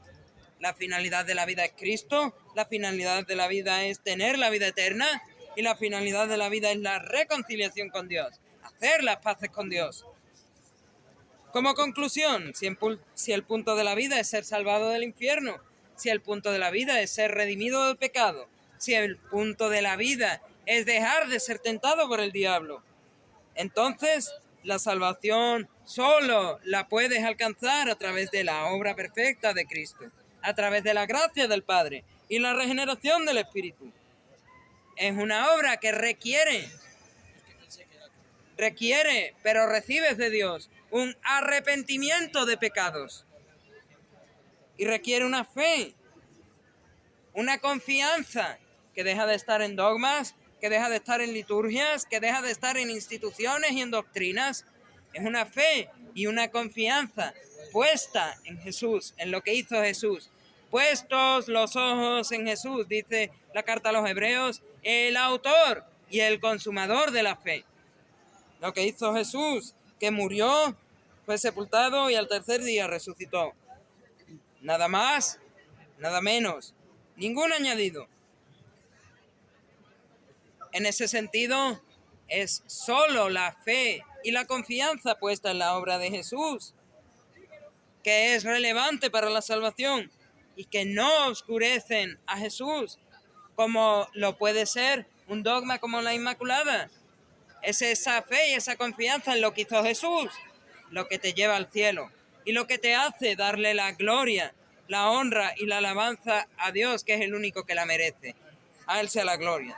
La finalidad de la vida es Cristo, la finalidad de la vida es tener la vida eterna y la finalidad de la vida es la reconciliación con Dios, hacer las paces con Dios. Como conclusión, si el punto de la vida es ser salvado del infierno, si el punto de la vida es ser redimido del pecado, si el punto de la vida es dejar de ser tentado por el diablo, entonces la salvación solo la puedes alcanzar a través de la obra perfecta de Cristo, a través de la gracia del Padre y la regeneración del Espíritu. Es una obra que requiere, pero recibes de Dios un arrepentimiento de pecados. Y requiere una fe, una confianza que deja de estar en dogmas, que deja de estar en liturgias, que deja de estar en instituciones y en doctrinas. Es una fe y una confianza puesta en Jesús, en lo que hizo Jesús. Puestos los ojos en Jesús, dice la carta a los Hebreos, el autor y el consumador de la fe. Lo que hizo Jesús, que murió, fue sepultado y al tercer día resucitó. Nada más, nada menos, ningún añadido. En ese sentido, es solo la fe y la confianza puesta en la obra de Jesús que es relevante para la salvación y que no oscurecen a Jesús, como lo puede ser un dogma como la Inmaculada. Es esa fe y esa confianza en lo que hizo Jesús, lo que te lleva al cielo y lo que te hace darle la gloria, la honra y la alabanza a Dios, que es el único que la merece. A Él sea la gloria.